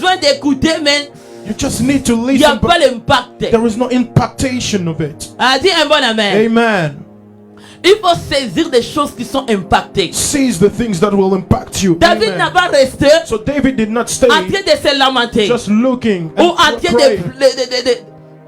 besoin d'écouter, mais You just need to il n'y a listen, pas but l'impact. there is no impactation of it. Dis un bon amen. Amen. Il faut saisir des choses qui sont impactées. Seize the things that will impact you. David Amen. n'a pas resté So David did not stay en train de se lamenter just looking ou and en train praying.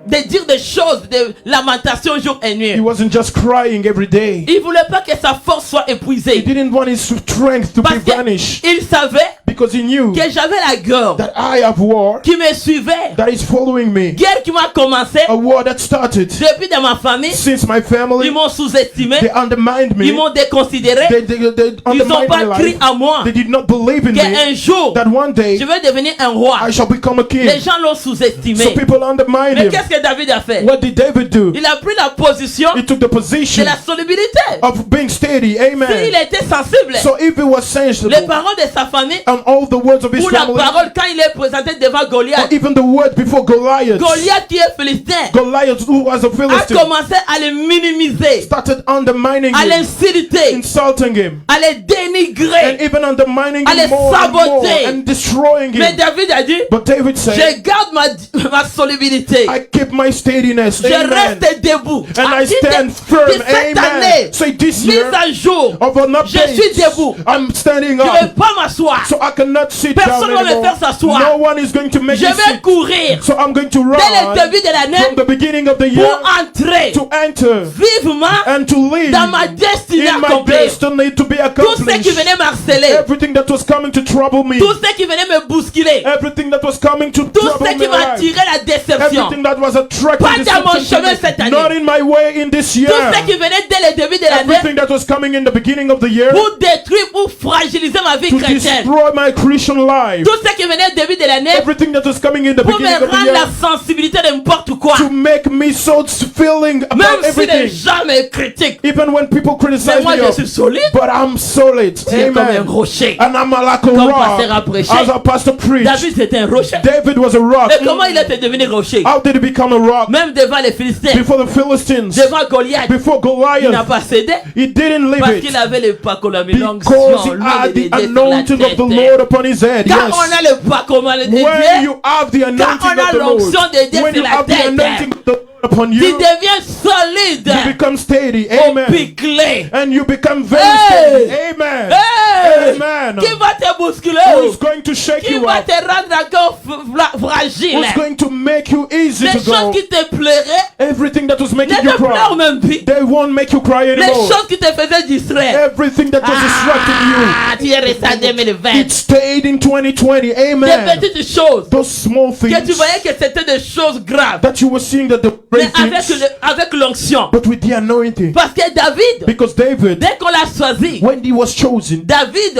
de dire des choses de lamentation jour et He nuit. wasn't just crying every day. Il voulait pas que sa force soit He épuisée didn't want his strength to be parce vanished qu'il savait because he knew que j'avais la guerre that I have war qui me suivait, that is following me. guerre qui m'a commencé A war that started depuis de ma famille. since my family. Ils m'ont sous-estimé, They undermined me. ils m'ont déconsidéré, They ils n'ont undermined pas my cru life. à moi They did not believe in me qu'un jour that one day je vais devenir un roi. I shall become a king. Les gens l'ont sous-estimé. So people undermined Mais him. qu'est-ce que David a fait? What did David do? Il a pris la position He took the de position la solubilité. of being steady. S'il Amen. était sensible, So if he was sensible les paroles de sa famille and all the words of his ou la family, parole quand il est présenté devant or Goliath, even the word before Goliath, Goliath qui est philistin Goliath, who was a a Philistine, commencé à le minimiser, started undermining à him, l'insulter, insulting him, à le and dénigrer. even undermining Allez, him more and more, saboter. and destroying Mais him. David a dit, But David said, je garde ma solubilité. I keep my steadiness. Je Amen. reste debout. And I Dit stand que firm. cette Amen. année, Say this mise year à jour, of an je suis update, debout. I'm standing Je ne vais up. pas m'asseoir. So I cannot sit Personne down ne va me anymore. faire s'asseoir. No one is going to make Je me vais sit. courir So I'm going to dès le run début de l'année from the beginning of the pour year entrer to enter vivement and to live dans ma destinée in my accomplie. destiny to be Tout ce qui accomplished. venait m'harceler, Everything that was coming to trouble me, tout ce qui venait me bousculer, everything that was coming to tout trouble ce me, qui m'attirait la déception, everything that was attracting Pas dans mon deception chemin to cette me, année. not in my way in this year. tout ce qui venait dès le début de l'année Everything that was coming in the beginning of the year pour détruire, pour fragiliser ma vie to chrétienne, destroy my Christian life. tout ce qui venait au début de l'année Everything that was coming in the pour me beginning of the rendre la year sensibilité de n'importe quoi, to make me so feeling about même si les everything. gens me critiquent, Even when people mais criticize moi me, je suis solide, but I'm solid. c'est comme un Amen. rocher. And I'm like a Comme pasteur a rock. prêché, As a pastor preached, David c'était un rocher. David was a rock. Mais comment il était devenu rocher? How did he become a rock? Même devant les Philistins, Before the Philistines, devant Goliath, before il n'a Goliath, pas cédé he didn't leave parce it qu'il avait le pacomane, because he had the anointing of the Lord upon his head. Quand on Yes. a le pacomane de When Dieu, you have the anointing on a of the Lord, l'onction de Dieu when sur you la have the tête, anointing of the Lord upon tu you, deviens solide, you become steady. au Amen. piclé. And you become very Hey! steady. Amen. Hey! Amen. Qui va te bousculer? Who's going to shake Qui you va up? te rendre encore fragile? Who's going to make you easy Les to choses go? qui te plairaient Everything that was ne making te you pleurent cry, même plus. they won't make you cry Les anymore. choses qui te faisaient distraire. Everything that was distracting you, Tu es resté en 2020. it stayed in 2020. Des Amen. petites choses Those small que tu things voyais que c'était des choses graves. that you were seeing that the Mais great things, avec l'onction. but with the anointing. Parce que David, Because David, dès qu'on l'a choisi, when he was chosen, David,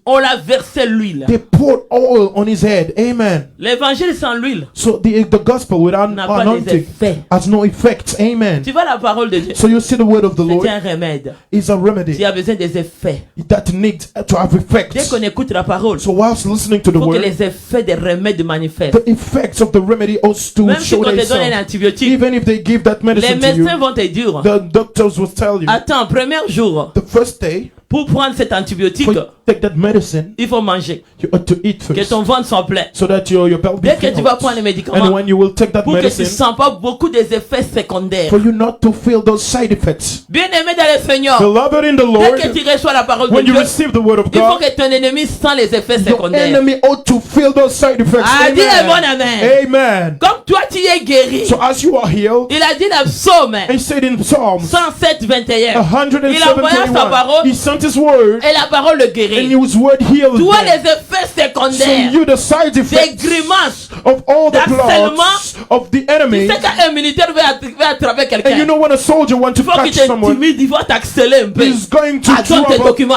on l'a versé l'huile. they poured oil on his head. Amen. L'évangile sans l'huile So the gospel without n'a pas des anointing effets. has no effect. Amen. Tu vois la parole de Dieu, So you see the word of the Lord c'est un remède. is a remedy Tu as besoin des effets. that needs to have Dès effects. qu'on écoute la parole, So whilst listening to the il faut que word, les effets des remèdes manifestent. the effects of the remedy also Même si show on te donne un themselves. antibiotique, Even if they give that les medicine to you, médecins vont te dire, the doctors will tell you attends, premier jour, the first day pour prendre cet antibiotique, for you to take that medicine, il faut manger. you ought to eat Que first, ton ventre soit plein. so that your belly Dès que tu vas fills. prendre les And médicaments, when you will take that pour que tu ne medicine, sens pas beaucoup des effets secondaires. for you not to feel those side effects. Bien aimé dans le Seigneur, Beloved in the Lord, dès que tu reçois la parole de when you Dieu, receive the word of il faut God, que ton ennemi sent les effets your secondaires. enemy ought to feel those side effects. Dis un bon Amen. amen. Amen. Comme toi tu es guéri. So as you are healed, Il a dit dans Psaume he said in Psalms 107, 21. 107, Il envoya sa parole. he sent his word, Et la parole le and guérit. his word healed Toi them. les effets So secondaires, you the side des effects grimaces. of all the d'harcèlement. plots of the Tu enemy. sais quand un militaire veut attraper And you quelqu'un, know when a soldier wants to il faut qu'il catch someone, t'intimide, il va t'accélérer un peu. he's going to Attends tes trouble, documents.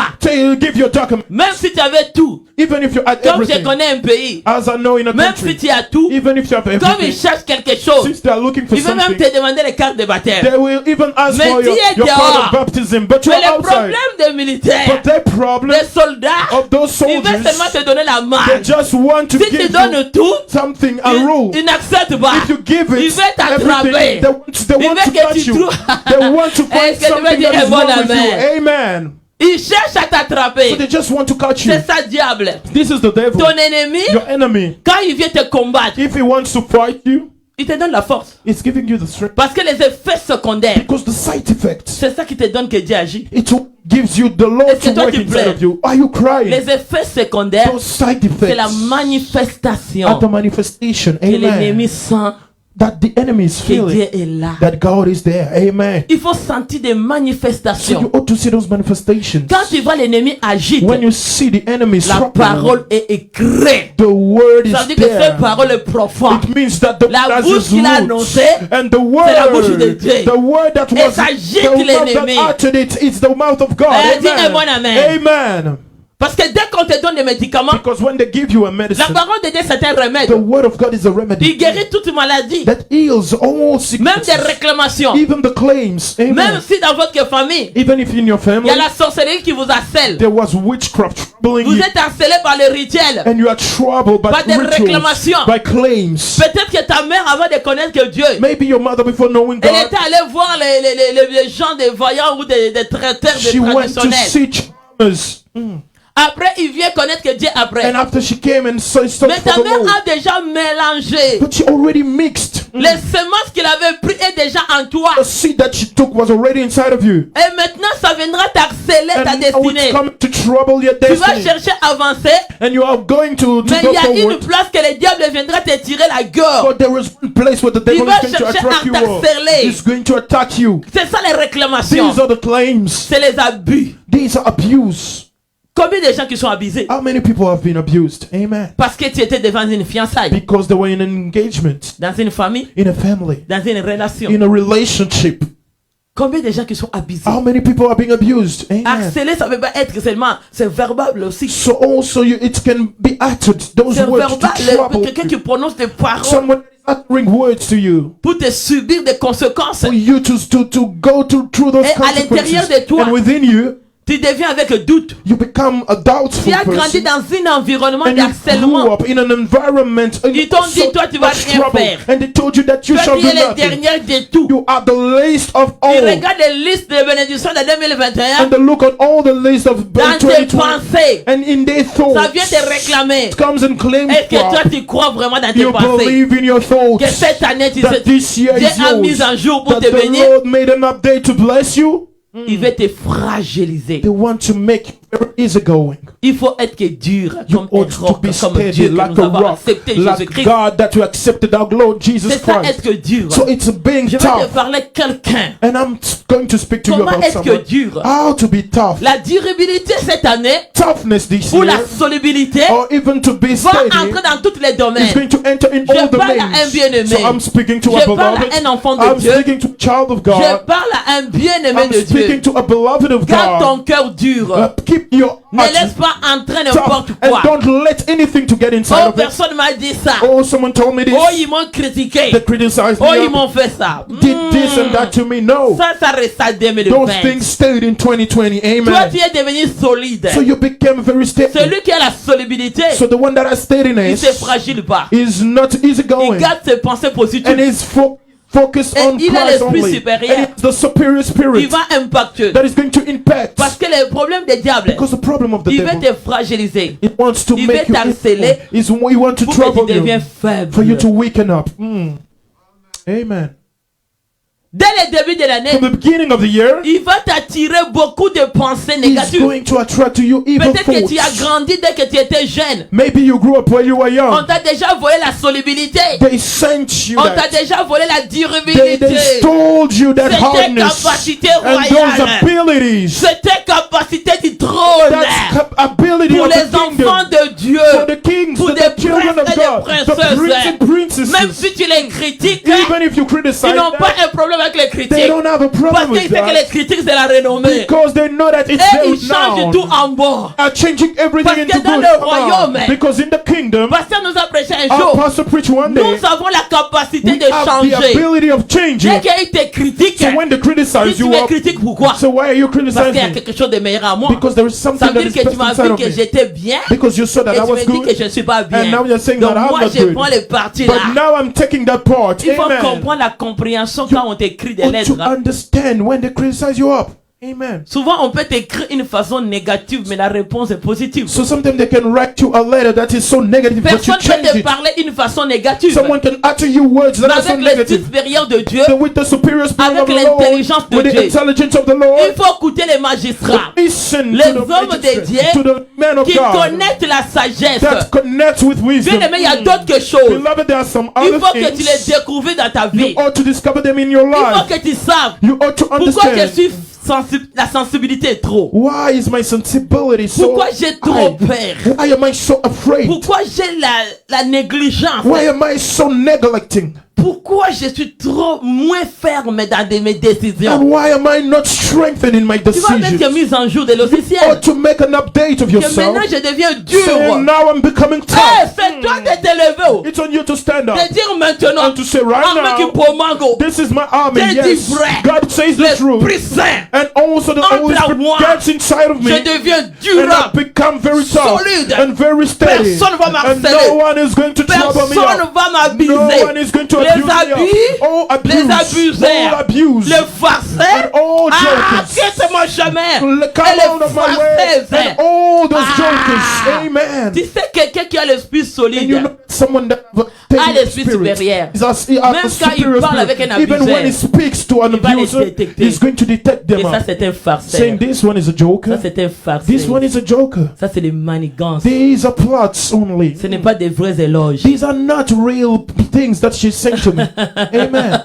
give your document. Même si tu avais tout, Even if you had comme je everything, connais un pays, as I know in a même si country, tu as tout, even if you have comme ils everything, cherchent quelque chose, since they are looking for il veut même something, te demander les cartes de baptême. they will even ask Mais for tu es your card dehors. of baptism, but you're Mais le outside. problème des militaires, But their problem des soldats, of those ils veulent soldiers, seulement te donner la they main. just want to Si tu give you donnes tout, something, a rule. ils n'acceptent pas. If you give Ils it veulent t'attraper. everything, they want Ils to veulent que touch tu you. trouves. They want to Est-ce find que tu veux something dire that is un bon wrong with you. amen? Amen. Il cherche à So t'attraper. they just want to catch you. C'est ça, diable. This is the devil. Ton ennemi, Your enemy. quand il vient te combattre, If he wants to fight you, il te donne la force. it's giving you the strength. Parce que les effets secondaires, Because the side effects, c'est ça qui te donne que Dieu agit. it gives you the Lord Est-ce que to toi work tu inside pleures? of you. Are you crying? Les effets secondaires, Those side c'est la effects manifestation are the manifestation. que l'ennemi Amen. sent That the enemy is que Dieu feeling est là. that God is there. Amen. Il faut sentir des So you manifestations. ought to see those manifestations. Quand tu vois l'ennemi agir, When you see the enemy la struggling, parole est écrite. the word is Ça veut dire que there. cette parole est profonde. It means that the La word has bouche its qu'il a roots. annoncée, And the la bouche de word, Dieu. the word that Et was ça the jette mouth that l'ennemi. uttered it, it's the mouth of God. Dis un bon amen. Amen. Parce que dès qu'on te donne des médicaments, Because when they give you a la medicine, parole de Dieu c'est un remède. the word of God is a remedy Il guérit toute maladie. that heals all Même sicknesses, des réclamations. even the claims. Même Amen. si dans votre famille, Even if in your il family y a la sorcellerie qui vous harcèle. there was witchcraft troubling Vous you, êtes harcelé par le rituel. and you are troubled by Par des rituals, réclamations. by claims. Peut-être que ta mère, avant de connaître que Dieu, Maybe your mother, before knowing elle God, était allée voir les gens des voyants ou des traiteurs she des went to traditionnels. see charmers. Après, il vient connaître que Dieu après. And after she came and searched for Mais ta the mère Lord, a déjà mélangé. but she already mixed. Les semences qu'il avait prises est déjà en toi. The seed that she took was already inside of you. Et maintenant, ça viendra t'harceler ta And now destinée. it's coming to trouble your Tu vas destiny. chercher à avancer, And you are going to mais go il y a une forward. place que le diable viendra te tirer la gorge. But there is one place where the devil va is going to chercher attract à you. Up. t'harceler. He's going to attack you. C'est ça les réclamations. These are the claims. C'est les abus. These are abuse. Combien de gens qui sont abusés? How many people have been abused? Amen. Parce que tu étais devant une fiançaille, Because they were in an engagement, dans une famille, in a family, dans une relation. in a relationship. Combien de gens qui sont abusés? How many people are being abused? Amen. Harceler, ça ne veut pas être seulement, c'est verbal aussi. So also it can be uttered. Those C'est words to verbal, trouble quelqu'un qui you. prononce des paroles Someone is uttering words to you. pour te subir des conséquences. For you to go through those Et à l'intérieur consequences. de toi, And within you, tu deviens avec doute. you become a doubtful Tu as grandi person. dans un environnement And you grew d'harcèlement. up in an environment Ils t'ont dit, toi, tu vas much rien trouble. faire. And they told you that you Toi, shall tu do es les nothing. dernières de tout. You are the least of Tu all. regardes les listes de bénédictions de 2021 And they look at all the list of dans tes 2020. pensées. And in their Ça thoughts, vient te réclamer. it comes and claims Est-ce que toi, from. tu crois vraiment dans tes You pensées? believe in your thoughts. Que cette année, tu That sais, this year Dieu is a mis yours. un jour pour That te the bénir. Lord made an update to bless you. Il veut te fragiliser. They want to make very easygoing. Il faut être que dur, You comme un ought to roc, be comme steady Dieu que like nous a avons rock, accepté like Jésus-Christ. God that you accepted our Lord Jesus C'est ça Christ. être dur. So it's being Je vais te tough. parler quelqu'un. And I'm going to speak to you Comment about est-ce que someone. dur? How to be tough. La durabilité cette année Toughness this ou la year, solubilité or even to be va steady, entrer dans tous les is domaines. going to enter in all Je parle à un domains. bien-aimé. So I'm speaking to a Je parle beloved. à un enfant de I'm Dieu. speaking to a child of Je God. parle à un bien-aimé I'm de speaking Dieu. to a beloved of Garde ton God. cœur dur. Keep your Ne laisse heart pas entrer tough n'importe and quoi. don't let anything to get inside Oh, of it. personne m'a dit ça. Oh, someone told me this. Oh, ils m'ont critiqué. They criticized Oh, me. ils m'ont fait ça. Did this and that to me. No. Ça reste à Those 2020. things stayed in 2020. Toi, Amen. tu es devenu solide. So you became very stable. Celui qui a la solidité, So the one that has il steadiness se fragile pas. is not Il easygoing garde ses pensées positives. and is focused Et on il a Christ l'esprit only. supérieur. And it's the superior Il spirit va impacter. that is going to impact. Parce que le problème des diables, Because the problem of the il veut devil, te fragiliser. it wants to il make veut you t'harceler is he want to pour que trouble tu deviens you, for you faible. to weaken up. Amen. Dès le début de l'année, From the beginning of the year, il va t'attirer beaucoup de pensées he's négatives. going to attract to you evil Peut-être que tu as thoughts. grandi dès que tu étais jeune. Maybe you grew up when you were On young. t'a déjà volé la solubilité. They sent you On t'a that. déjà volé la They durabilité. stole you that C'est tes hardness capacités and those royales. abilities. C'est tes capacités du trône. That's ability Pour of the les enfants kingdom. de Dieu. For the kings, Pour the des children princes of et des God, the princesses. princes and princesses. Même si tu les critiques, Even if you criticize ils n'ont pas them, un problème avec les they critiques. don't have a Parce problem qu'ils with savent que that. les critiques, c'est la renommée. Because they know that it's Et their ils changent now. tout en bon. Are changing Parce everything que into dans good. le royaume, Because in the kingdom, Pasteur nous a prêché un our jour. pastor preached one day, Nous avons la capacité we de have the changer. ability of changing. Dès qu'il te critique, So when they si criticize tu you me up, critiques, pourquoi? so why are you Parce qu'il y a criticizing? quelque chose de meilleur à moi. Because there is Ça something veut that dire is que tu best m'as inside vu of que me. j'étais bien. Because you saw that Et I tu was me dis que good. je ne suis pas bien. And now you're saying Donc that I'm moi, not je good. prends les parties But là. now I'm taking that part. Il faut Amen. comprendre la compréhension quand on t'écrit des Ought lettres. to understand when they criticize you up. Amen. Souvent, on peut t'écrire une façon négative, mais la réponse est positive. So sometimes they can write you a letter that is so negative, but you Personne ne peut change te it. parler une façon négative. Someone can utter you words that Mais are so avec l'esprit negative. supérieur de Dieu, But with the superior spirit avec of the Lord, l'intelligence de with the Dieu, intelligence of the il Lord, faut écouter les magistrats listen les to the hommes de magistrate, Dieu to the men of qui God connaissent la sagesse. that connect with wisdom. Bien aimé, il y a d'autres choses. Beloved, there are some Il other faut que tu les things découvres dans ta you vie. ought to discover them in your Il faut life. que tu saches You ought to pourquoi je understand. suis la sensibilité est trop. Why is my sensibility so Pourquoi j'ai trop high? peur. Why am I so afraid? Pourquoi j'ai la négligence. Why am I so neglecting? Pourquoi je suis trop moins ferme dans mes And décisions. why am I not strengthening my Tu vas mettre decisions? mise en jour de You logiciel. ought to make an update of Que yourself. maintenant je deviens dur. Saying, now I'm becoming Hey, tough. c'est toi de te lever. It's on you to stand up De dire maintenant. and to say right Arme qui now, pomango. this is my army. J'ai Yes, dit vrai. God says the truth. L'Esprit Saint. And also the Entre Holy à Spirit moi. gets inside of Je me. deviens And I durable. become very tough Solide. and very steady. Personne va And m'harceler. no one is going to trouble me Personne up. va m'abuser. No one is going to Les abuse me abus, up. Oh, abuse. les abuseurs, Oh, abuse. les farceurs. And all Ah, jokers. quitte mon chemin. Come Et out les of my way. farceuses. And all those Ah. jokers. Amen. Tu sais quelqu'un qui a l'esprit And you solide. know someone that Ah, l'esprit supérieur. is a Même quand il superior parle spirit. avec un Even when he abuseur, speaks to an il va les abuser, détecter. he's going to detect Et them ça up, c'est un farceur. saying this one is a Ça joker, c'est un this one farceur. is a joker. Ça c'est les manigances. These are plots only. Ce n'est pas des vrais éloges. These are not real things that she's saying to me. Amen.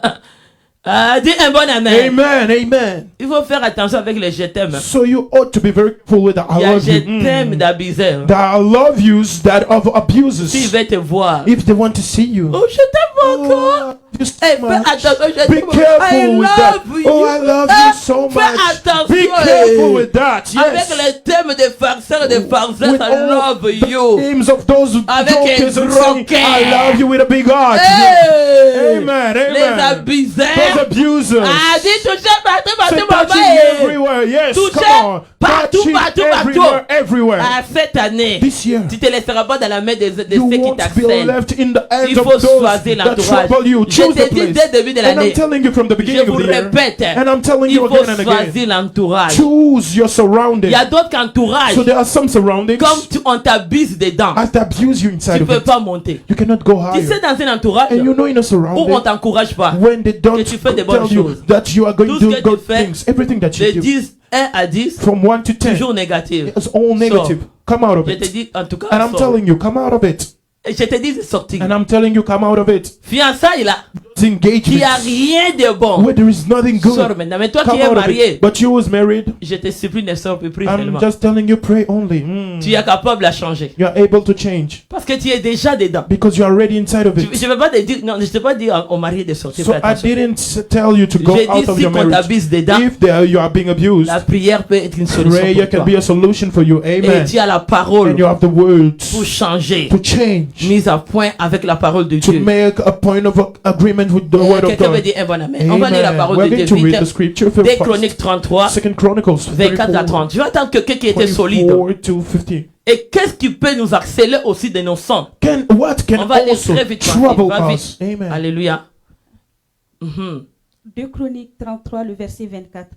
Ah, dis un bon amen. Amen. Amen. Il faut faire attention avec les je t'aime. So you ought to be very careful with the I Il y a love je you. t'aime d'abuseur. The I love yous that of S'il abusers. veut te voir. If they want to see you. Oh, je t'aime encore. You so Hey, fais much. attention, je Be t'aime. I careful with that. love you. Oh, I love Eh, you so fais much. attention, Be eh. careful with that. Avec Yes. les thèmes des farceurs et des farceurs, With I all love the you. names of those Avec jokers un and gros saying, cœur. I love you with a big heart. Hey. Amen. Les Amen. abuseurs. Those abusers. Ah, dis toucher partout, Say partout, maman. touching everywhere. Yes, Toucher come on. partout, Touching partout, everywhere, partout. everywhere. Ah, cette année, This year, tu te laisseras pas dans la main de you ceux qui won't be t'harcèlent. left in the hands Il of faut those choisir that l'entourage. trouble you. Je Choose t'ai the dit place. dès le début de And I'm l'année. telling you from the Je beginning vous of the year. répète. And I'm telling Il you faut again and again. choisir l'entourage. Choose your Il surroundings. y a d'autres entourages. So there are some surroundings Comme on t'abuse dedans, as they abuse you tu inside ne of peux it. pas monter. You cannot go Tu higher. sais, dans un entourage And you know in a où on surrounding, t'encourage pas, when they don't que tu fais des bonnes tell you choses. that you are going Tout to ce do que good tu fais, things, everything that de you do, 1 à 10, from 1 to 10, toujours négatif. it's all negative. Come out of Je te it. dis, en tout cas, And I'm sors. telling you, come out of it. Et je te dis de sortir. And I'm telling you, come out of it. Fiançailles là, It's engagement qui a rien de bon. where there is nothing Sors good. maintenant. Mais toi qui Come es out of marié, it. But you was married, je te supplie, ne sors plus I'm seulement. just telling you, pray only. Tu es capable de changer. You are able to change Parce que tu es déjà dedans. because you are already inside of Je it. ne vais pas te dire, non, je ne t'ai pas dit au marié de sortir. So Fais I attention. didn't tell you to go J'ai dit, out of si your on marriage. t'abuse dedans, If you are being abused, la prière peut être une solution prayer pour can toi. be a solution for you. Et Amen. tu as la parole And you have the words pour changer. to change, Mise à point avec la parole de to Dieu. make a point of agreement with the word of Quelqu'un veut God. dire un bon amen. On va lire la Amen. parole We're de going Dieu. to read the Vite. scripture Des first. Chroniques 33, Second Chronicles 24 à 30. Je vais attendre quelqu'un qui était solide. 24 to 50. Et qu'est-ce qui peut nous harceler aussi de nos sons? What can On va aller also très vite. trouble Va vite. us? Amen. Alléluia. Mhm. 2 Chroniques 33, le verset 24.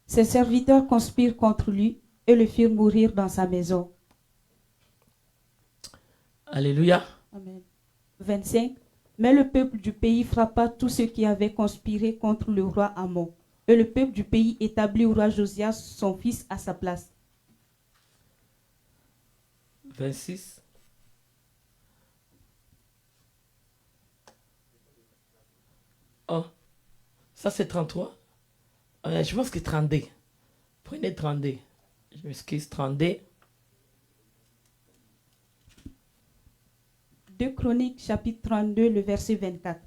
Ses serviteurs conspirent contre lui et le firent mourir dans sa maison. Alléluia. Amen. 25. Mais le peuple du pays frappa tous ceux qui avaient conspiré contre le roi Amon. Et le peuple du pays établit au roi Josias son fils à sa place. 26. Oh, ça c'est 33. Je pense que 32. Prenez 32. Je m'excuse, 32. 2 Chroniques chapitre 32, le verset 24.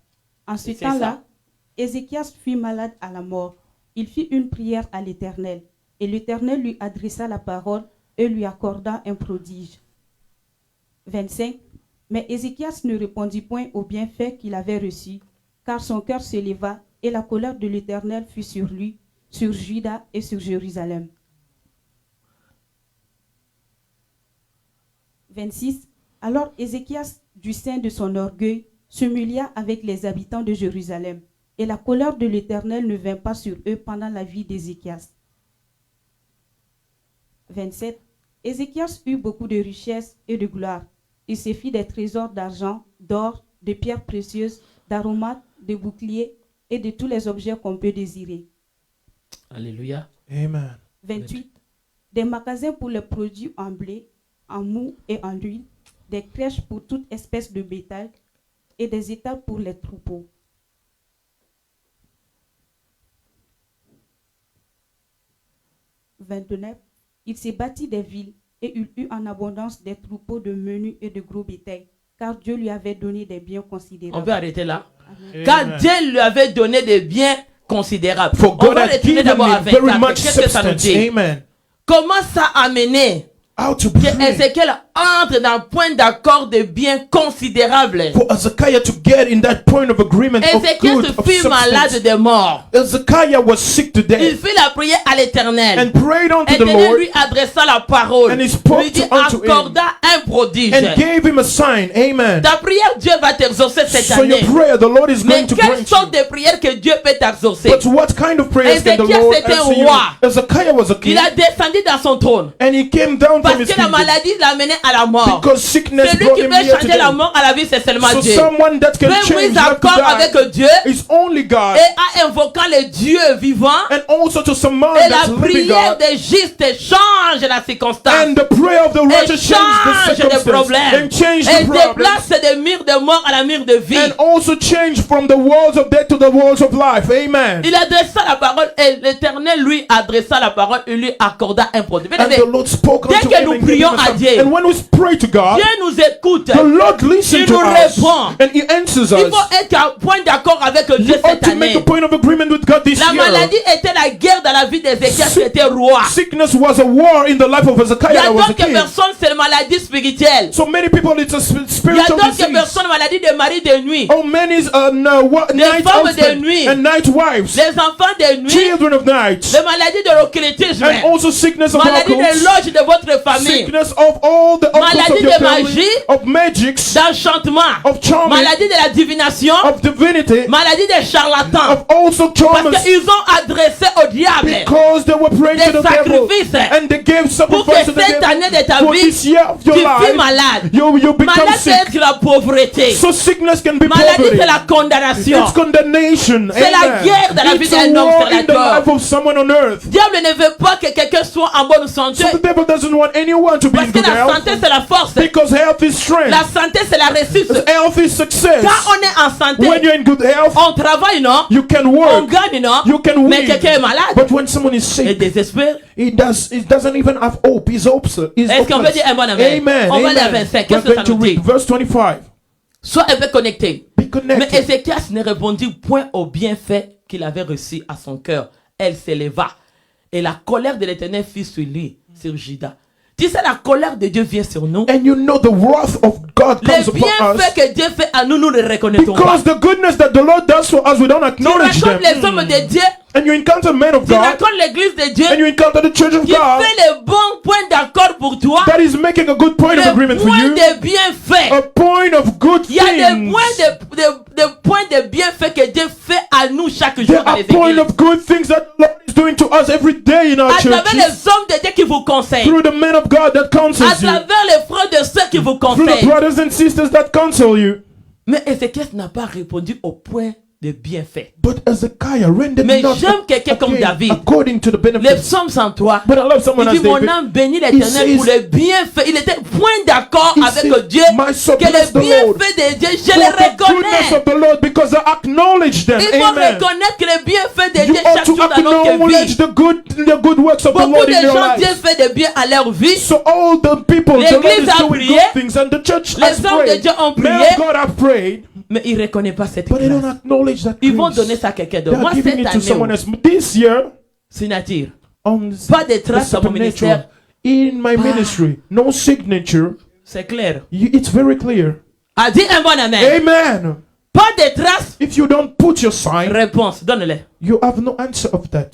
En ce C'est temps-là, Ézéchias fut malade à la mort. Il fit une prière à l'Éternel. Et l'Éternel lui adressa la parole et lui accorda un prodige. 25. Mais Ézéchias ne répondit point aux bienfaits qu'il avait reçus, car son cœur se leva et la colère de l'Éternel fut sur lui, sur Juda et sur Jérusalem. 26. Alors Ézéchias, du sein de son orgueil, s'humilia avec les habitants de Jérusalem, et la colère de l'Éternel ne vint pas sur eux pendant la vie d'Ézéchias. 27. Ézéchias eut beaucoup de richesses et de gloire. Il se fit des trésors d'argent, d'or, de pierres précieuses, d'aromates, de boucliers et de tous les objets qu'on peut désirer. Alléluia. Amen. 28. Des magasins pour les produits en blé, en mou et en huile, des crèches pour toute espèce de bétail et des étables pour les troupeaux. 29. Il s'est bâti des villes et il eut en abondance des troupeaux de menus et de gros bétail, car Dieu lui avait donné des biens considérables. On peut arrêter là. Amen. Car Dieu lui avait donné des biens considérables. For On God va has retourner given d'abord me à very 24. much Qu'est-ce que ça nous substance. dit? Amen. Comment ça a amené How to que pray Ézéchiel entre dans un point d'accord de biens considérables? for Hezekiah to get in that point of agreement of Ézéchiel good, se of fit malade substance. de mort. Hezekiah was sick to Il death fit la prière à l'Éternel. and prayed unto the L'Éternel Lord lui adressa la parole. and he spoke Lui dit, unto him accorda un prodige. and gave him a sign. Amen. Ta prière, Dieu va t'exaucer cette So your année. prayer, the Lord is Mais going to quelle grant sorte you. de prière que Dieu peut t'exaucer? But what kind of prayers can the Ézéchiel, Lord c'était un answer you? roi. Hezekiah was a king Il a descendu dans son trône. and he came down Parce from his que la kingdom maladie l'a mené à la mort. because sickness Celui brought qui him peut near to changer la death. mort à la vie, c'est seulement So Dieu. someone that can Fais change mise life to d'accord avec die Dieu is only God, et en invoquant le Dieu vivant. and also to someone Et that's la living prière God. des justes change la circonstance. And the prayer of the Et righteous change the change des circumstance problèmes. and change Et the problem déplace des murs de mort à la mur de vie. and also change from the walls of death to the walls of life. Amen. Il adressa la parole et l'Éternel lui adressa la parole et lui accorda un produit. And the Lord spoke Dès unto que him nous and gave him prions a à sign. Dieu, And when we pray to God, Dieu nous écoute. the Lord listens Il to nous us répond. and He answers Il us. faut être à point d'accord avec Dieu You ought cette to make année. a point of agreement with God this La year. maladie était la guerre dans la vie d'Ézéchiel qui était roi. Sickness was a war in the life of Il y Hezekiah a that was a d'autres king. personnes, c'est la maladie spirituelle. So many people, it's a Il y a spiritual d'autres disease. personnes, maladie de mari de nuit. Oh, many night femmes de husbands nuit. and night wives, Les enfants de nuit. children of night, Les maladies de l'occultisme. and also sickness of Maladie uncles, de loge de votre famille. sickness of all the uncles of Maladie your de family, magie. of magics, D'enchantement. of charming, Maladie de la divination. of divinity, Maladie des charlatans. of also Parce charmers, qu'ils ont adressé au diable because they were praying des to the devil sacrifices and they gave pour que sacrifice to the cette année de ta devil. For vie, this year of your tu fus life, malade. you become Malade sick. c'est la pauvreté. So sickness can be Maladie poverty. c'est la condamnation. It's condemnation. C'est la Amen. guerre dans la vie It's a d'un homme war sur la in the terre. life of someone on earth. Diable ne veut pas que quelqu'un soit en bonne santé. So the devil doesn't want anyone to be Parce in que good la health santé c'est la force. because health is strength. La santé c'est la réussite. Health is success. Quand on est en santé, When you're in good health, on travaille, non? you can On work, gagne, non? you can Mais win. quelqu'un est malade But when someone is et sick, désespéré. he doesn't even have hope. He's hopeless. Est-ce qu'on peut dire un bon amen? Amen. On va aller à Amen. 25. We're Qu'est-ce que going ça to nous dit? read verse 25. Sois un peu connecté. Be Mais connected. Ézéchias ne répondit point au bienfait qu'il avait reçu à son cœur. Elle s'éleva. Et la colère de l'Éternel fut sur lui, sur Juda. Tu sais, la colère de Dieu vient sur nous. And you know the wrath of God Les comes upon bienfaits us que Dieu fait à nous, nous ne les reconnaissons pas. because the goodness that the Lord does for us, we don't Tu acknowledge them. rencontres les hommes de Dieu, And you encounter men of tu God, rencontres l'église de Dieu, and you encounter the church of qui God fait les bons points d'accord pour toi, that is making a good point of les agreement for points you, de bienfaits. a point of good Il y a des things. des points de bienfaits que Dieu fait à nous chaque jour There dans are les point églises. of good things that the Lord is doing to us every day in our À travers churches, les hommes de Dieu qui vous conseillent. through the men of God that À counsels you, travers les frères de ceux qui vous through the conseillent. brothers and sisters that counsel you. Mais Ézéchias n'a pas répondu au point de bienfait. But Hezekiah rendered Mais not j'aime quelqu'un comme again David. according to the Les benefits. psaumes sans toi. But I love someone Il as dit mon David. âme bénit l'Éternel says- pour les bienfaits. Il était point d'accord He avec said, Dieu "My soul que bless les the Lord bienfaits de Dieu, je For les the goodness reconnais. of the Lord, because I acknowledge them. Il faut Amen. reconnaître que les bienfaits de You Dieu ought chaque to jour dans notre acknowledge vie. the good works of the Beaucoup Lord de in your gens, Dieu life. fait des biens à leur vie. So all the people, the Lord L'église is a doing prié. good things, and the church Les has hommes de prayed. Dieu ont Men prié. of God have prayed, Mais ils ne reconnaissent pas cette but they don't grâce. acknowledge that Ils vont grace. donner ça à quelqu'un They d'autre. Moi, are giving cette it to someone année, else. This year, signature. on Pas de the traces dans mon ministère. supernatural, in my ministry, no signature. C'est clair. It's very clear. A dit un bon amen. Amen. Pas de traces. If you don't put your sign, Réponse, donne-les. you have no answer of that.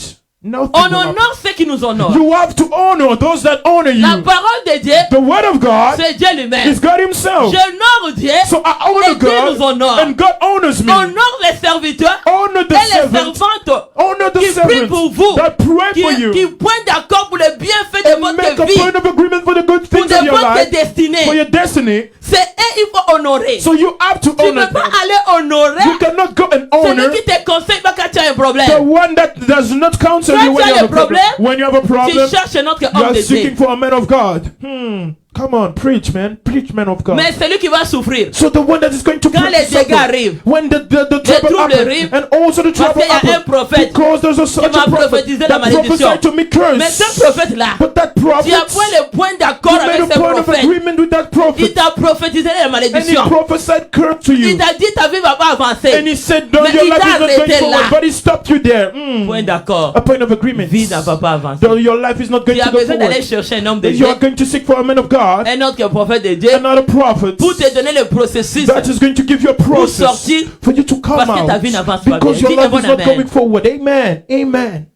Nothing On will happen. honore ceux qui nous honorent. You have to honor those that honor La you. parole de Dieu, The word of God c'est Dieu lui-même. is God himself. J'honore Dieu. So I Et honor Dieu nous God honore. and God honors me. Honore les serviteurs Honor the et les servants. servantes Honor the qui prient pour vous, servants that pray qui for you. pointent d'accord pour les bienfaits de And make a votre vie, point of agreement for the good pour things de of your votre life, for destinée. your destiny. C'est eux qu'il faut honorer. So you have to Tu ne honor peux pas them. aller honorer You cannot go and celui honor qui te conseille pas quand tu as un the problème. one that does not counsel Quand you when tu you as have le a problem. problème, When you have a Tu problem, cherches notre you homme are de seeking Dieu. for a man of God. Come on, preach, man. Preach, man of God. Mais celui qui va souffrir, So the one that is going to quand les dégâts suffer, arrivent, when the trouble troubles happens, arrivent, and also the parce trouble qu'il y a un happens, prophète because there's such va a prophet prophétiser la that malédiction. prophesied to me mais ce curse. prophète-là, But that tu prophet, as point le point d'accord you made avec a ce point of prophète. agreement with that Il prophet, t'a prophétisé la and he malédiction. prophesied curse to Il you. t'a dit ta vie va pas avancer. And he said, no, Mais your il life t'a is not arrêté going forward, là. but he stopped you there. Point d'accord. A point of agreement. Vie ne va pas avancer. Though your life is not going Tu as to go besoin d'aller forward. chercher un homme de You Dieu, are going to seek for a man of God, un autre prophète de Dieu, another prophet, pour te donner le processus. that is going to give you a process sortir, for you to come parce que ta out vie n'avance pas because bien. your Dis un life bon is not amen. going forward. Amen. Amen.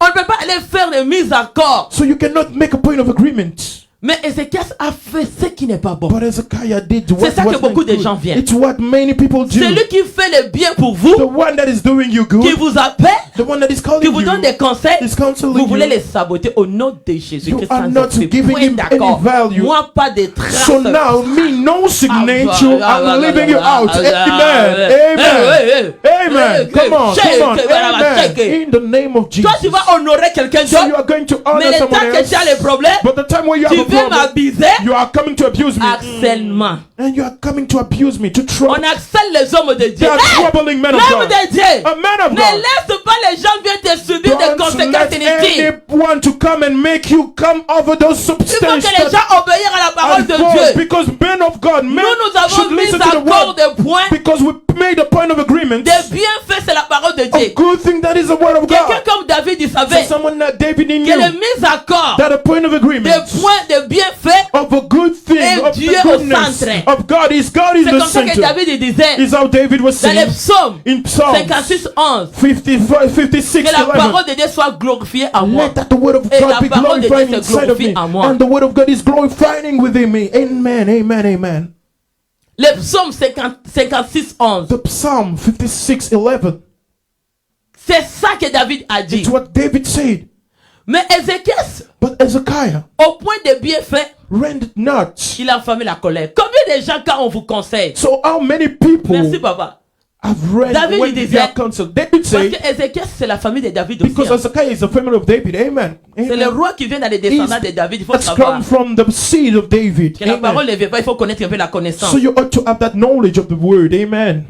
On ne peut pas aller faire des mises à corps. So you cannot make a point of agreement. Mais Ézéchias a fait ce qui n'est pas bon. But Hezekiah did what C'est ça que was beaucoup not de good. gens viennent. It's what many people do. Celui qui fait le bien pour vous, The one that is doing you qui good, vous appelle, the one that is qui calling vous you, donne des conseils, is counseling vous voulez you. les saboter au nom de Jésus. You Christ are sans not esprit. giving Point him d'accord. any value. Moi, pas de traces. So now, me, no signature, I'm leaving you out. Amen. Amen. Amen. Come on, come on. Amen. In the name of Jesus. Toi, tu vas honorer quelqu'un So you d'autre, are going to mais honor le someone temps que else. tu as les problèmes, But the time when you have tu a viens problem, m'abuser. you are coming to abuse me. Harcèlement. And you are coming to abuse me, to On trouble. harcèle les hommes de Dieu. They are Hey! troubling men of L'homme God. de Dieu. A man of Ne God. laisse pas les gens venir te subir des Don't conséquences let inutiles. anyone to come and make you come over those Il faut substances que les gens obéissent à la parole de Dieu. because men of God, men Nous avons should mis listen to the d'accord word des points. because we made a point of agreement. Des bienfaits, c'est la parole de Dieu. A good thing that is the word of Quelqu'un God. comme David, il For savait someone that David que knew les mises à corps that a point of agreement des points de bienfaits, of a good thing, Et of Dieu the au goodness centre. of God is God in c'est the comme ça que center. David il disait Is how David was dans les saying psaumes in Psalms 56, 11 55, 56, que la 11. parole de Dieu soit glorifiée en moi. Let that the word of Et God la be parole de glorified Dieu se inside of glorifie me. en moi. And the word of God is glorifying within me. Amen, amen, amen. Les psaumes 56, 11. The Psalm 56, 11. C'est ça que David a dit. It's what David said. Mais Ézéchias, But Hezekiah au point de bienfaits, rendered not. il a enflammé la colère. Combien de gens, quand on vous conseille, So how many people merci papa, have read David, when il they disait- are counsel? David parce said, que Ézéchias c'est la famille de David aussi. because hein. Hezekiah is a family of David. Amen. C'est le Amen. roi qui vient dans les descendants de David. Il faut That's savoir come from the seed of David. que la parole Amen. ne vient pas. Il faut connaître un peu la connaissance. So you ought to have that knowledge of the word. Amen.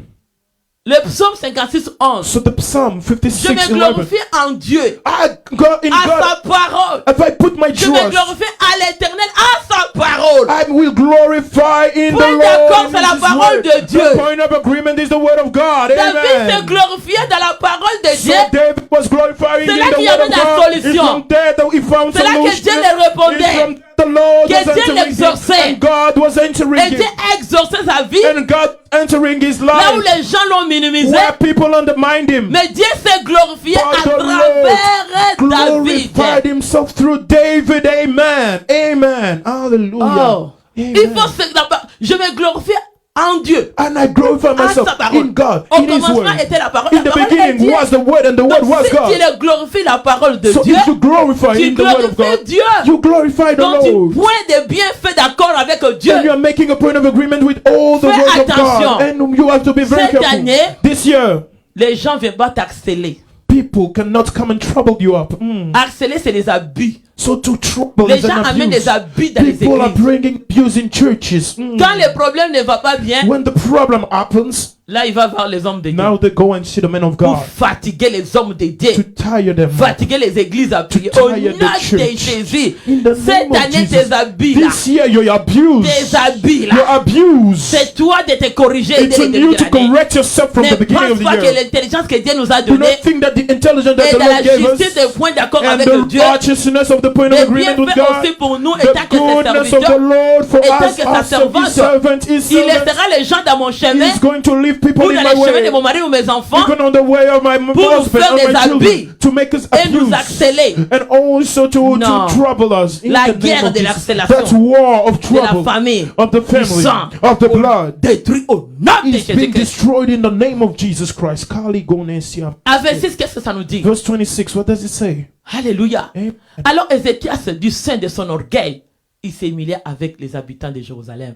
Le psaume 56, 11. So the Psalm Je 56, me 11. glorifie en Dieu, I go in à God. sa parole. If I put my Je me trust, glorifie à l'éternel, à sa parole. I will glorify in the Point d'accord, Lord. c'est in la His parole word. de Dieu. The point of agreement is the word of God. David se Amen. glorifiait dans la parole de So Dieu. David was glorifying C'est là in the qu'il y word avait of la God. It's solution. from there that he found C'est là que solution. Dieu le répondait. It's from the Lord Que was Dieu entering l'exauçait. and God was entering Et Dieu him. exauçait sa vie And God entering his là où life les gens l'ont minimisé. where people undermined him. Mais Dieu s'est glorifié à But the travers glorified David. himself through David. Amen. Amen. Hallelujah. Oh. Amen. Il faut je me glorifie en Dieu. And I glorify À myself sa parole. in God, Au in His commencement word. était la parole. In La the parole est beginning Dieu. was the word, and the word Donc, was si God. tu glorifies la parole de So Dieu, if you glorify tu in the word of glorifies God, Dieu. you glorify the Donc tu Lord. points de bienfaits d'accord avec Dieu. And you are making a point of agreement with all the Fais words of attention. God. And you have to be very Cette careful. année, This year, les gens ne viennent pas t'harceler. people cannot come and trouble you up. Harceler, c'est des abus. So to trouble Les is gens an amènent abuse. des abus dans les People are églises. bringing abuse in churches. Quand le problème ne va pas bien, When the problem happens, là, il va voir les hommes de Dieu. now they go and see the men of Pour God fatiguer les hommes de to Dieu. tire them. Fatiguer les églises à prier. To Au tire nom the de church. Jésus. In the name Cette of année, Jesus. tes habits là. This year you're abused. Tes habits là. You're abused. C'est toi de te corriger It's dès on le you début de to l'année. correct yourself from the Ne beginning of pense pas the que year. l'intelligence que Dieu nous a Do not donnée think that the intelligence that est the dans la Lord gave justice us des points d'accord and avec the Dieu. righteousness of the point of Les agreement with bienfaits God, aussi pour nous, et the tant que ses goodness of the serviteurs, Lord for et tant us, que sa as of His servante, servant, His il servant, laissera les gens dans mon chemin He's going to leave give people ou in dans my les chemins way, de mon mari ou mes enfants, even on the way of my nous husband faire and des my children, habits to make us et nous abuse harceler. and also to Non. trouble us. In La the name guerre of de Jesus. l'harcelation That's war of de la trouble, famille, of the du family, sang, of the blood. détruit au nom de It's been Jésus-Christ. destroyed in the name of Jesus Christ. Kali Gonesia. À verset 6, qu'est-ce que ça nous dit? Verse 26, what does it say? Alléluia. Amen. Alors Ézéchias, du sein de son orgueil, il s'est humilié avec les habitants de Jérusalem.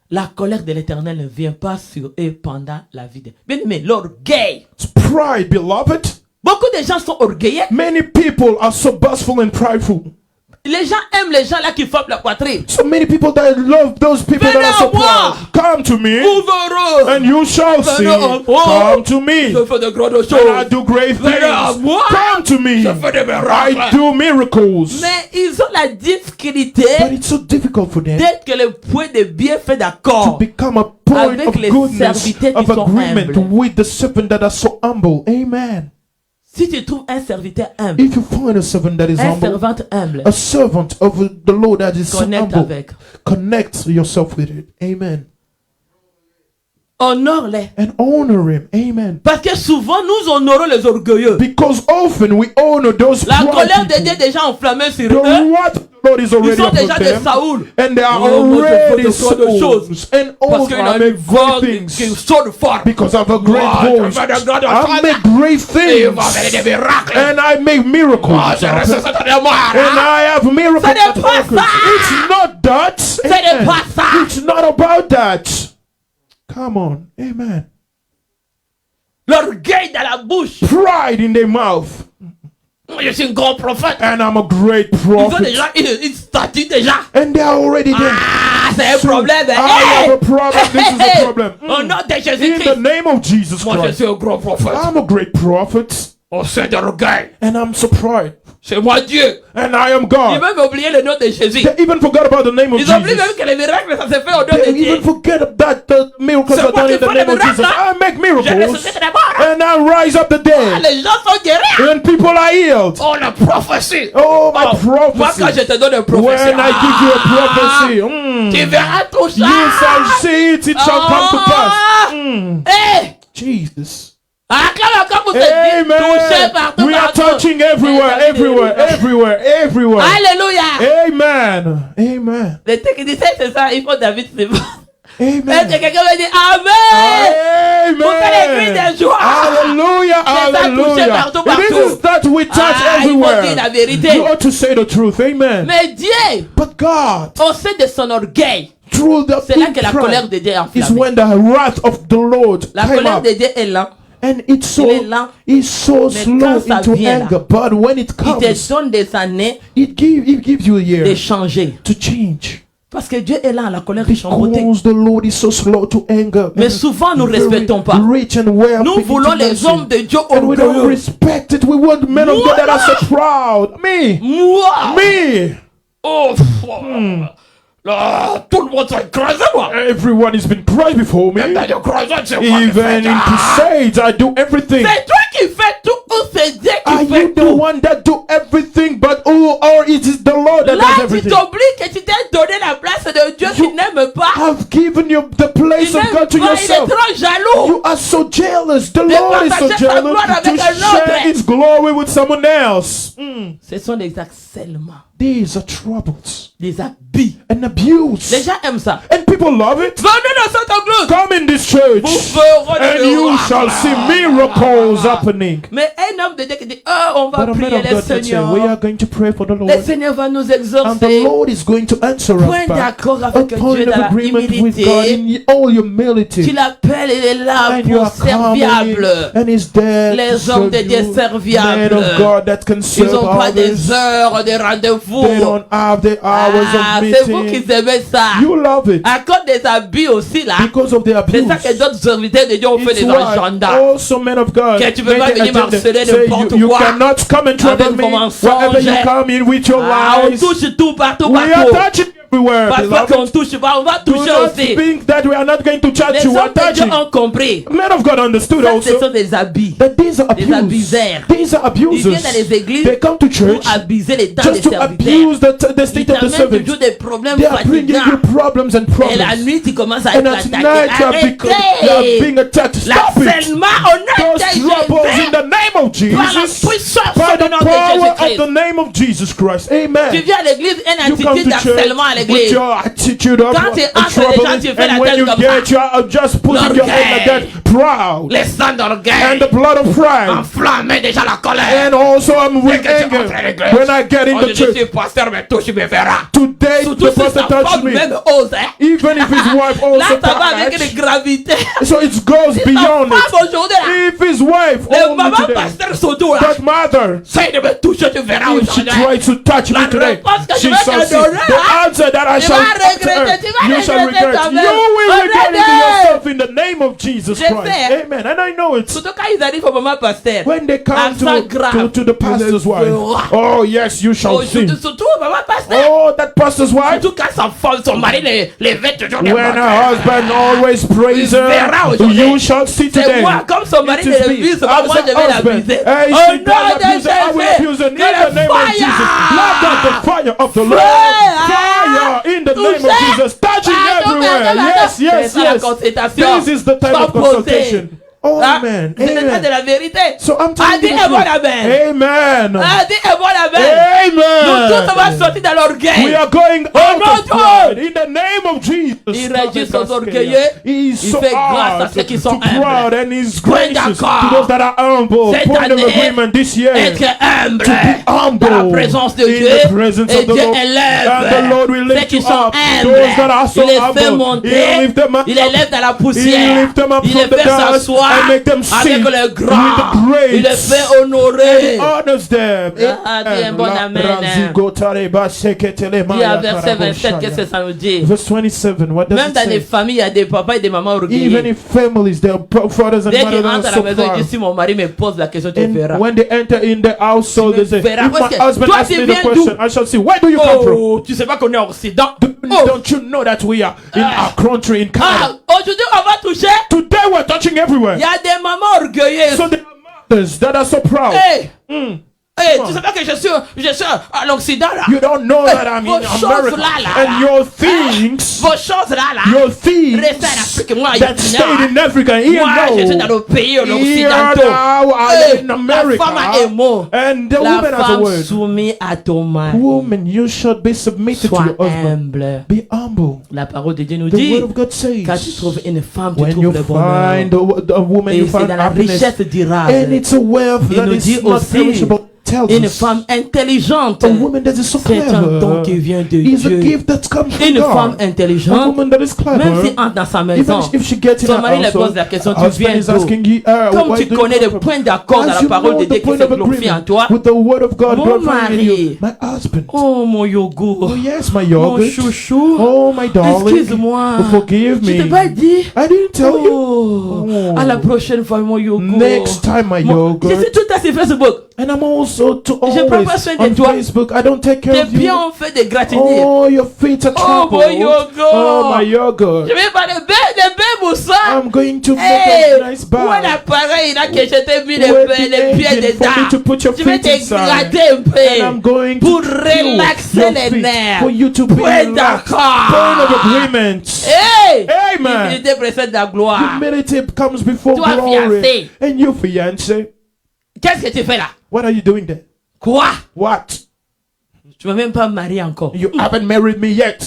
La colère de l'Éternel ne vient pas sur eux pendant la vie de... Bien aimé, l'orgueil. It's pride, beloved. Beaucoup de gens sont orgueilleux. Many people are so boastful and prideful. Les gens aiment les gens là qui frappent la poitrine. So many people that love those people Venez that are so à moi. proud. Come to me, Vous verrez. and you shall see. Venez à moi. Come to me, Je fais de grandes and I choses. do great Venez à things. moi. Come to me, Je fais des I miracles. do miracles. Mais ils ont la difficulté But it's so difficult for them d'être que le point de bienfait to d'accord. become a point Avec of les goodness, serviteurs of qui sont agreement humbles. with the servant that are so humble. Amen. Si tu trouves un serviteur humble, If you find a servant that is un humble, servante humble, a servant of the Lord that is so connecte humble, avec. connect yourself with it. Amen. Honore-les. And honor him. Amen. Parce que souvent nous honorons les orgueilleux. Because often we honor those La proud colère de people. Dieu est déjà enflammée sur The eux. wrath of the Lord is Ils already sont upon déjà des them. Saoul. And they are Oh, moi, je fais already de grandes choses. souls. And Parce all qu'il I a une make voix great qui things. sonne fort. Because of a great Moi, je voice. fais de grandes I choses. make great Et il va faire things. des miracles. And I make miracles. Moi, je ressuscite des morts. And I have miracles. Ce n'est that pas occur. ça. It's not that. Ce n'est Amen. pas ça. It's not about that. Come on. Amen. L'orgueil dans la bouche. Pride in their mouth. Moi, je suis un grand prophète. And I'm a great Ils ont prophet. déjà une statue déjà. And they are already there. Ah, c'est un So, problème. I have a problem. This is a problem. Au nom de In the Jésus-Christ. name of Jesus Moi, je Christ. suis un grand prophète. I'm a great prophet. Au sein de l'orgueil. And I'm so proud. C'est moi Dieu. And I am Ils God. ont même oublié le nom de Jésus. They even forgot about the name of Ils ont oublié Jesus. même que les miracles, ça s'est fait au nom They de Dieu. even forget that the miracles C'est are moi done qui in the fais name les of Jesus. miracles. I make Je miracles. ressuscite les morts. And I rise up the Ah, dead. les gens sont guéris. And people are healed. Oh, la prophétie. Oh, my Moi, quand prophecy. je te donne une prophétie, When I give you a prophecy, tu verras tout ça. you shall see it. It shall come to pass. Hey! Jesus. Acclame encore pour te dire, touché Amen. partout, We are partout. touching everywhere, everywhere, everywhere, everywhere. Alléluia. Amen. Amen. Le technicien, c'est ça. Il faut David, c'est bon. Est-ce que Amen. quelqu'un me dit Amen? Vous faites les cris de joie. Hallelujah. C'est ça, toucher Hallelujah. partout, It partout. is that we touch Ah, il faut everywhere. dire la vérité. You ought to say the truth. Amen. Mais Dieu, But God, au sein de son orgueil, through the c'est là que la colère pride, de Dieu est is enflammée. when the wrath of the Lord La came colère up. de Dieu est là. And it's so, Il est lent. it's so Mais slow quand ça into vient là, anger. But when it Il comes, te donne des années it gives you a year de changer. to change. Parce que Dieu est là, la colère est chambotée. Because the Lord is so slow to anger. Mais and souvent, nous ne very respectons pas. Rich and wealthy Nous voulons les mercy. hommes de Dieu And we don't orgueilleux. respect it. We want men of God that are so proud. Me. Moi, Me. oh, là, tout le monde s'est écrasé, moi. Everyone has been crying before me. Même dans les croisades, c'est moi qui fais Even in ça. crusades, I do everything. C'est toi qui fais tout ou c'est Dieu Are qui fait you the tout? one that do everything, but or it is the Lord that Là, does tu everything? t'oublies que tu t'es donné la place de Dieu qui n'aime pas. I've given you the place Il of n'aime God to pas, il est yourself. trop jaloux. You are so jealous. The Lord is so partager sa jealous gloire to avec un share autre. His glory with someone else. Ce sont des harcèlements, These are troubles des abus. and abuse. Les gens aiment ça. And people love it. Venez dans cette église. Come in this church Vous verrez and des you miracles. shall see miracles happening. Mais un homme de Dieu qui dit, oh, on va But a man prier of le God can say, we Seigneur. are going to pray for the Le Lord. Seigneur va nous And the exaucer. Lord is going to answer Point us back. d'accord A avec point Dieu of dans la agreement with God humilité. in all humility. Tu l'appelles, il est là And you pour are coming serviable. and is there Les to hommes de serve Dieu you. serviables. Men of God that can Ils serve n'ont pas des others. heures de rendez-vous. They don't have the hours Ah, of c'est vous qui meeting. aimez ça. You love it À cause des abus aussi là. because of the C'est abuse. ça que d'autres serviteurs de Dieu ont fait It's des why agendas. also men of God Que tu peux pas make the venir agenda. m'harceler Say n'importe you quoi. cannot come and trouble Avec me vos mensonges. wherever you come in with your Ah, on lies. touche tout partout, We are partout. touching everywhere, Parce beloved. qu'on touche pas, on va Do toucher not aussi. think that we are not going to touch Les you. We are hommes de Dieu touching. ont compris. Men of God understood Ça, ce also sont des habits. that these are Des abusers. abuseurs. These are Ils viennent abusers. dans les églises They come to church pour abuser les temps des just to serviteurs. abuse the Ils state of the t'amènent servants. toujours des problèmes They are bringing you fatigants. problems and Et la problems. nuit, tu commences à And être at attaqué. night you are being attacked. Stop it. L'harcèlement au nom Those de troubles in Jésus. the name of Par la Jesus. puissance By du the nom de power of Jésus-Christ. the name of Jesus Christ. Tu Amen. viens à l'église, une You come attitude to church d'harcèlement à with l'église. your attitude of Quand tu entres, les trouble, gens, tu fais la and when tête you comme get, ça. you are just putting your head like that, proud, Les sangs d'orgueil. and the blood of pride, Enflammé déjà la colère. and also I'm with Dès que tu anger entres à l'église, when I get in oh, the je church. suis pasteur, mais touche, me verra. Today Surtout the si pastor sa touched femme me, même ose, hein. even if his wife Là, also ça va avec touched. une gravité. So it goes Sa beyond femme it. aujourd'hui, là. If his wife Le only maman today, pasteur surtout, là. that mother, Essaye de me toucher, tu verras if she aujourd'hui. tries to touch me La today, réponse que she je vais shall te see donner, the hein. answer that I Tu shall vas give to her. regretter, tu vas You shall regretter regret. toi-même. You will regret it to Regretter. yourself in the name of Jesus Je Christ. sais. Amen. And I know it. Surtout quand ils arrivent au moment pasteur. When they come Accent grave. to the pastor's wife, verras. oh yes, you shall Oh, see. surtout au moment pasteur. Oh, that pastor's wife. Surtout quand sa femme, son mari les vêt toujours de When bonheur. her husband always prays her, verras aujourd'hui. you shall see C'est today. moi, comme son mari It ne is me. l'abuse pas, As moi a je vais husband. l'abuser. Hey, Au she nom does de abuse her, I will abuse her in Jésus, que the name le of Jesus. Lord God, the fire of the Lord. Fire in the name of Jesus. Touching everywhere. Yes, yes, C'est la yes. consultation. This is the time Sois of posé. consultation. Oh, amen. C'est le temps de Amen. la vérité. So I'm telling Dis you et the bon truth. amen. Amen. Dis et bon amen. Nous tous on va Amen. sortir de We l'orgueil. are going out nom of de pride in the name of Jesus. Il régit aux orgueilleux. He is Il so fait grâce à hard ceux qui to sont proud and he's Point gracious to d'accord. those that are humble. Cette Point of année, agreement this year. Être humble. To be humble Dans la présence de in Dieu. the presence Et of the Dieu Lord. élève And the Lord will ceux lift qui you sont up. humbles. Those that are so Il les fait humble. monter. He'll lift them up. Il les lève dans la He'll poussière. lift them up Il les from the fait dust s'asseoir and make them sit avec le with grand. the great. Il les fait honorer. Honors them. Ah, dis un bon amen. Dis à verset 27, qu'est-ce que ça nous dit? Verse 27, what does Même it dans les say? familles, il y a des papas et des mamans Even orgueilleux. if families, their fathers and Dès qu'ils mothers are rentrent à so la maison, ils proud. disent si mon mari me pose la question, tu verras. And when they enter in the household, they say, if verras. Parce my que husband toi, asks tu me the viens question, I shall see, where do you come from? Oh, tu sais pas qu'on est en Occident? Oh. Don't you know that we are in our country, in Canada? Ah, aujourd'hui, on va toucher. Today we're touching everywhere. Il y a des mamans orgueilleuses. So the mothers that are so proud. Hey, Mm. hey, tu sais pas que je suis à l'Occident là? You don't know that I'm Vos in choses America. là, là, And là. your things, Vos choses là, là. your things Restez en Afrique, moi, that ici, stayed là. in Africa, here Moi, je suis dans no. le pays Here occidentaux. now, Hey, in America. la femme a un mot. And the La woman has a femme word. soumise à ton mari. Woman, you should be submitted to Sois your husband. humble. Be humble. La parole de Dieu nous The dit, word of God says, quand tu trouves une femme, tu when trouves you le bonheur. find a woman, you Et c'est find dans la happiness. richesse durable. And it's a wealth Il that nous is dit not aussi, perishable. Tells une us, femme intelligente. a woman that is so C'est un don clever qui vient de is a Dieu. gift that comes from Une femme God. A intelligente, woman that is même clever, si entre dans sa even maison, if she gets in son her mari lui pose household, la question, her tu husband viens is d'où? asking you, Comme why tu do you connais come le from? point d'accord dans As la you parole know de the Dieu qui point se of glorifie en agreement toi, with the word of God Mon glorifying in you, mari. my husband. oh mon yogourt, Oh yes, my mon yogurt. chouchou, Oh my darling. excuse-moi, Forgive je me. t'ai pas dit. I didn't tell you. Oh, Oh. à la prochaine fois mon yogourt. Next time, my Je yogurt. suis tout à fait Facebook. And I'm also to Je prends always pas soin de on toi. Facebook. I don't take care Tes of you. pieds ont fait des gratignures. Oh, your feet are Oh, troubled. my yogurt. Oh, my yogurt. Je vais pas les bains moussants. I'm going to make Hey, a nice où est bath. l'appareil là que je t'ai mis les Where pieds the engine for me dedans? to put your Je vais feet te inside. gratter un And I'm peu going pour to relaxer your les feet nerfs. for you to be Point relaxed. d'accord. Point of agreement. Hey! Amen. L'humilité précède la gloire. Humility comes before Toi, glory. fiancé. And you, fiancé, Qu'est-ce que tu fais là? what are you doing there? Quoi? What? Tu m'as même pas marié encore. You haven't married me yet.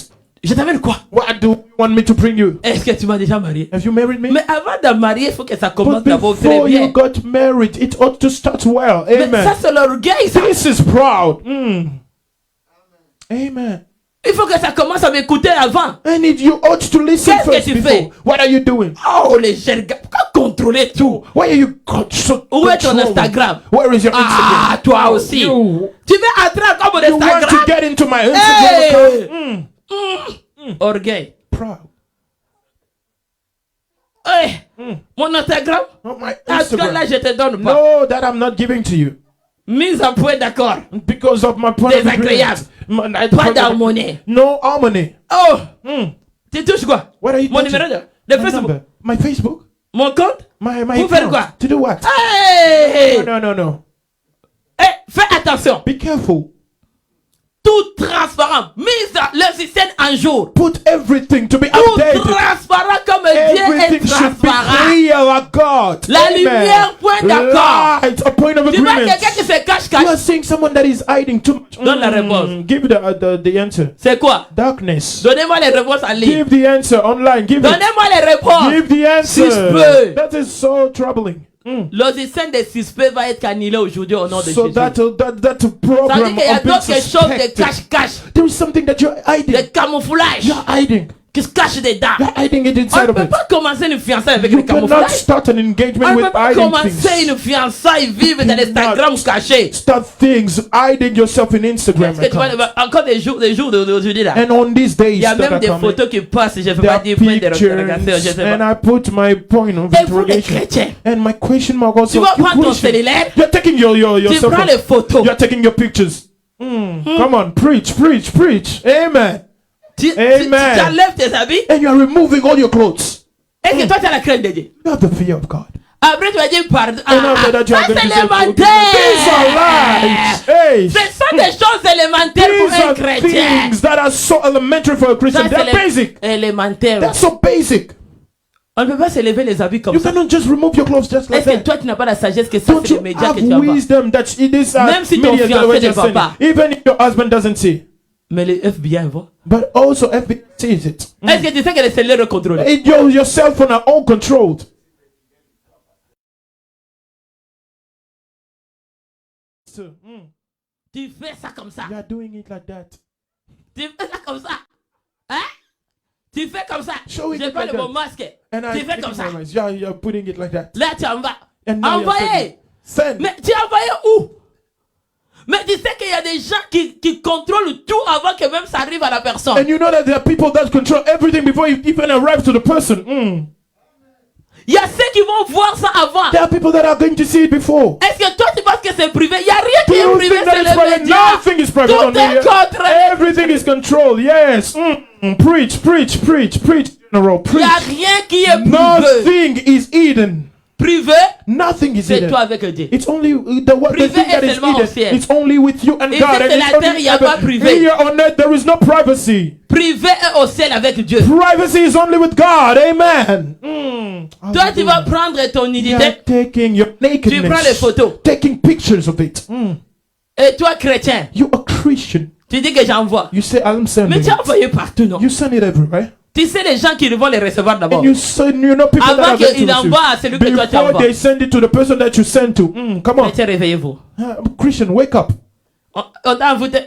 Je t'amène quoi? What do you want me to bring you? Est-ce que tu m'as déjà marié? Have you married me? Mais avant de marier, il faut que ça commence But d'abord très before you bien. got married, it ought to start well. Mais Amen. ça, c'est l'orgueil, ça. This is proud. Amen. Il faut que ça commence à m'écouter avant. And you ought to listen Qu'est-ce que first tu before. fais? What are you doing? Oh, les jeunes gars, pourquoi contrôler tout? Why are you so Où est ton controlling? Instagram? Where is your Ah, Instagram? toi aussi. You, Tu veux entrer comme mon you want to Instagram? get into my Hey! Instagram account? Orgueil. Proud. Hey, mon Instagram? Not my En tout cas, là, Instagram. je te donne pas. No, that I'm not giving to you. Mise à point d'accord. Because of my point of Désagréable. agreement. Pas d'harmonie. No harmony. Oh, Mm. tu touches quoi? What are you Mon touching? numéro de My Facebook. number. My Facebook? Mon compte? My Pour faire account. quoi? To do what? Hey! No. Eh, fais attention. Be careful. Tout transparent. Mise le système en jour. Put everything to be Tout updated. transparent comme Dieu est Everything should be transparent. clear like God. La Amen. lumière, point d'accord. Light, a point of Tu vois agreement. quelqu'un qui se cache, You are cache. seeing someone that is hiding too much. Donne la réponse. Give the answer. C'est quoi? Darkness. Donnez-moi les réponses en ligne. Give the answer online. Give it. Donnez-moi les réponses. Give the answer. Suspect. That is so troubling. L'audition des suspects va être annulé aujourd'hui au nom de So Jésus. that Ça problem veut dire qu'il y a of being d'autres choses de suspected. cache-cache, There is something that you're de hiding. camouflage, You're hiding. qui se cache dedans. You're hiding it On inside ne of peut it. pas commencer une fiançaille avec You le cannot camouflage. start an engagement On ne with peut pas hiding commencer things. une fiançaille vivre dans l'Instagram caché. Start things, hiding yourself in Instagram Est-ce que tu vois, accounts. encore des jours d'aujourd'hui là. And on these days Il y a that même are des coming, photos qui passent, je ne peux there pas are dire point d'interrogation, je pictures, sais and pas. I put my point of Et vous les interrogation. chrétiens, And my question mark also. tu vas you prendre ton Christian, cellulaire, You're taking your tu cell prends phone. les photos, You're taking your pictures. Come on, preach. Amen. tu Amen. enlèves tes habits. And you're removing all your clothes. Est-ce que toi tu as la crainte de Dieu? You have the fear of God. Après tu vas dire pardon. And after that, you Ça are going c'est to say, élémentaire. these are lies. Hey, Ce sont des choses élémentaires pour these un are chrétien. things that are so elementary for a Ça Christian. c'est They're basic. élémentaire. They're so basic. On ne peut pas se lever les habits comme You ça. cannot just remove your clothes just like Est-ce que that. toi tu n'as pas la sagesse que ça Don't c'est les you médias have que tu vas voir? wisdom that it is Même si ton media fiancé that ne you're voit sending, pas. even if your husband doesn't see, Mais les FBI voient. but also FBI sees it. Est-ce que tu sais que les cellulaires sont contrôlés? And your cell phone are all controlled. Tu fais ça comme ça. You are doing it like that. Tu fais ça comme ça. Hein? Tu fais comme ça. Show it J'ai pas like le that. bon masque. And I Tu fais comme ça. you're putting it like that. Là tu envoies. And now you're Envoyez. send. Mais tu as envoyé où? Mais tu sais qu'il y a des gens qui contrôlent tout avant que même ça arrive à la personne. And you know that there are people that control everything before it even arrives to the person. Il y a ceux qui vont voir ça avant. There are people that are going to see it before. Est-ce que toi tu penses que c'est privé? Il n'y a rien qui Do you est privé, think that c'est is les private? médias. Nothing is private Tout on est media. contrôlé. Everything is controlled. Yes. Preach, General. Il n'y a Preach. rien qui est privé. Nothing is hidden. Privé, Nothing is c'est hidden. toi avec Dieu. It's only the Privé thing that est is seulement au hidden. ciel. It's only with you and Ici, God. c'est And la it's terre, only il y a pas heaven. privé. Here on earth, there is no privacy. Privé est au ciel avec Dieu. Privacy is only with God. Amen. Toi, tu vas prendre ton You unité are taking your Tu prends les nakedness, photos. taking pictures of it. et toi, chrétien, You a Christian. tu dis que j'envoie. You say, I'm Mais sending tu as it. envoyé partout, non? You send it everywhere. Tu sais les gens qui vont les recevoir d'abord. And you send, you know, people that Avant are going qu'ils to receive. envoient à celui que toi tu Before envoies. they send it to the person that you send to. Come on. Chrétien, réveillez-vous. Christian, wake up. On t'a envoûté.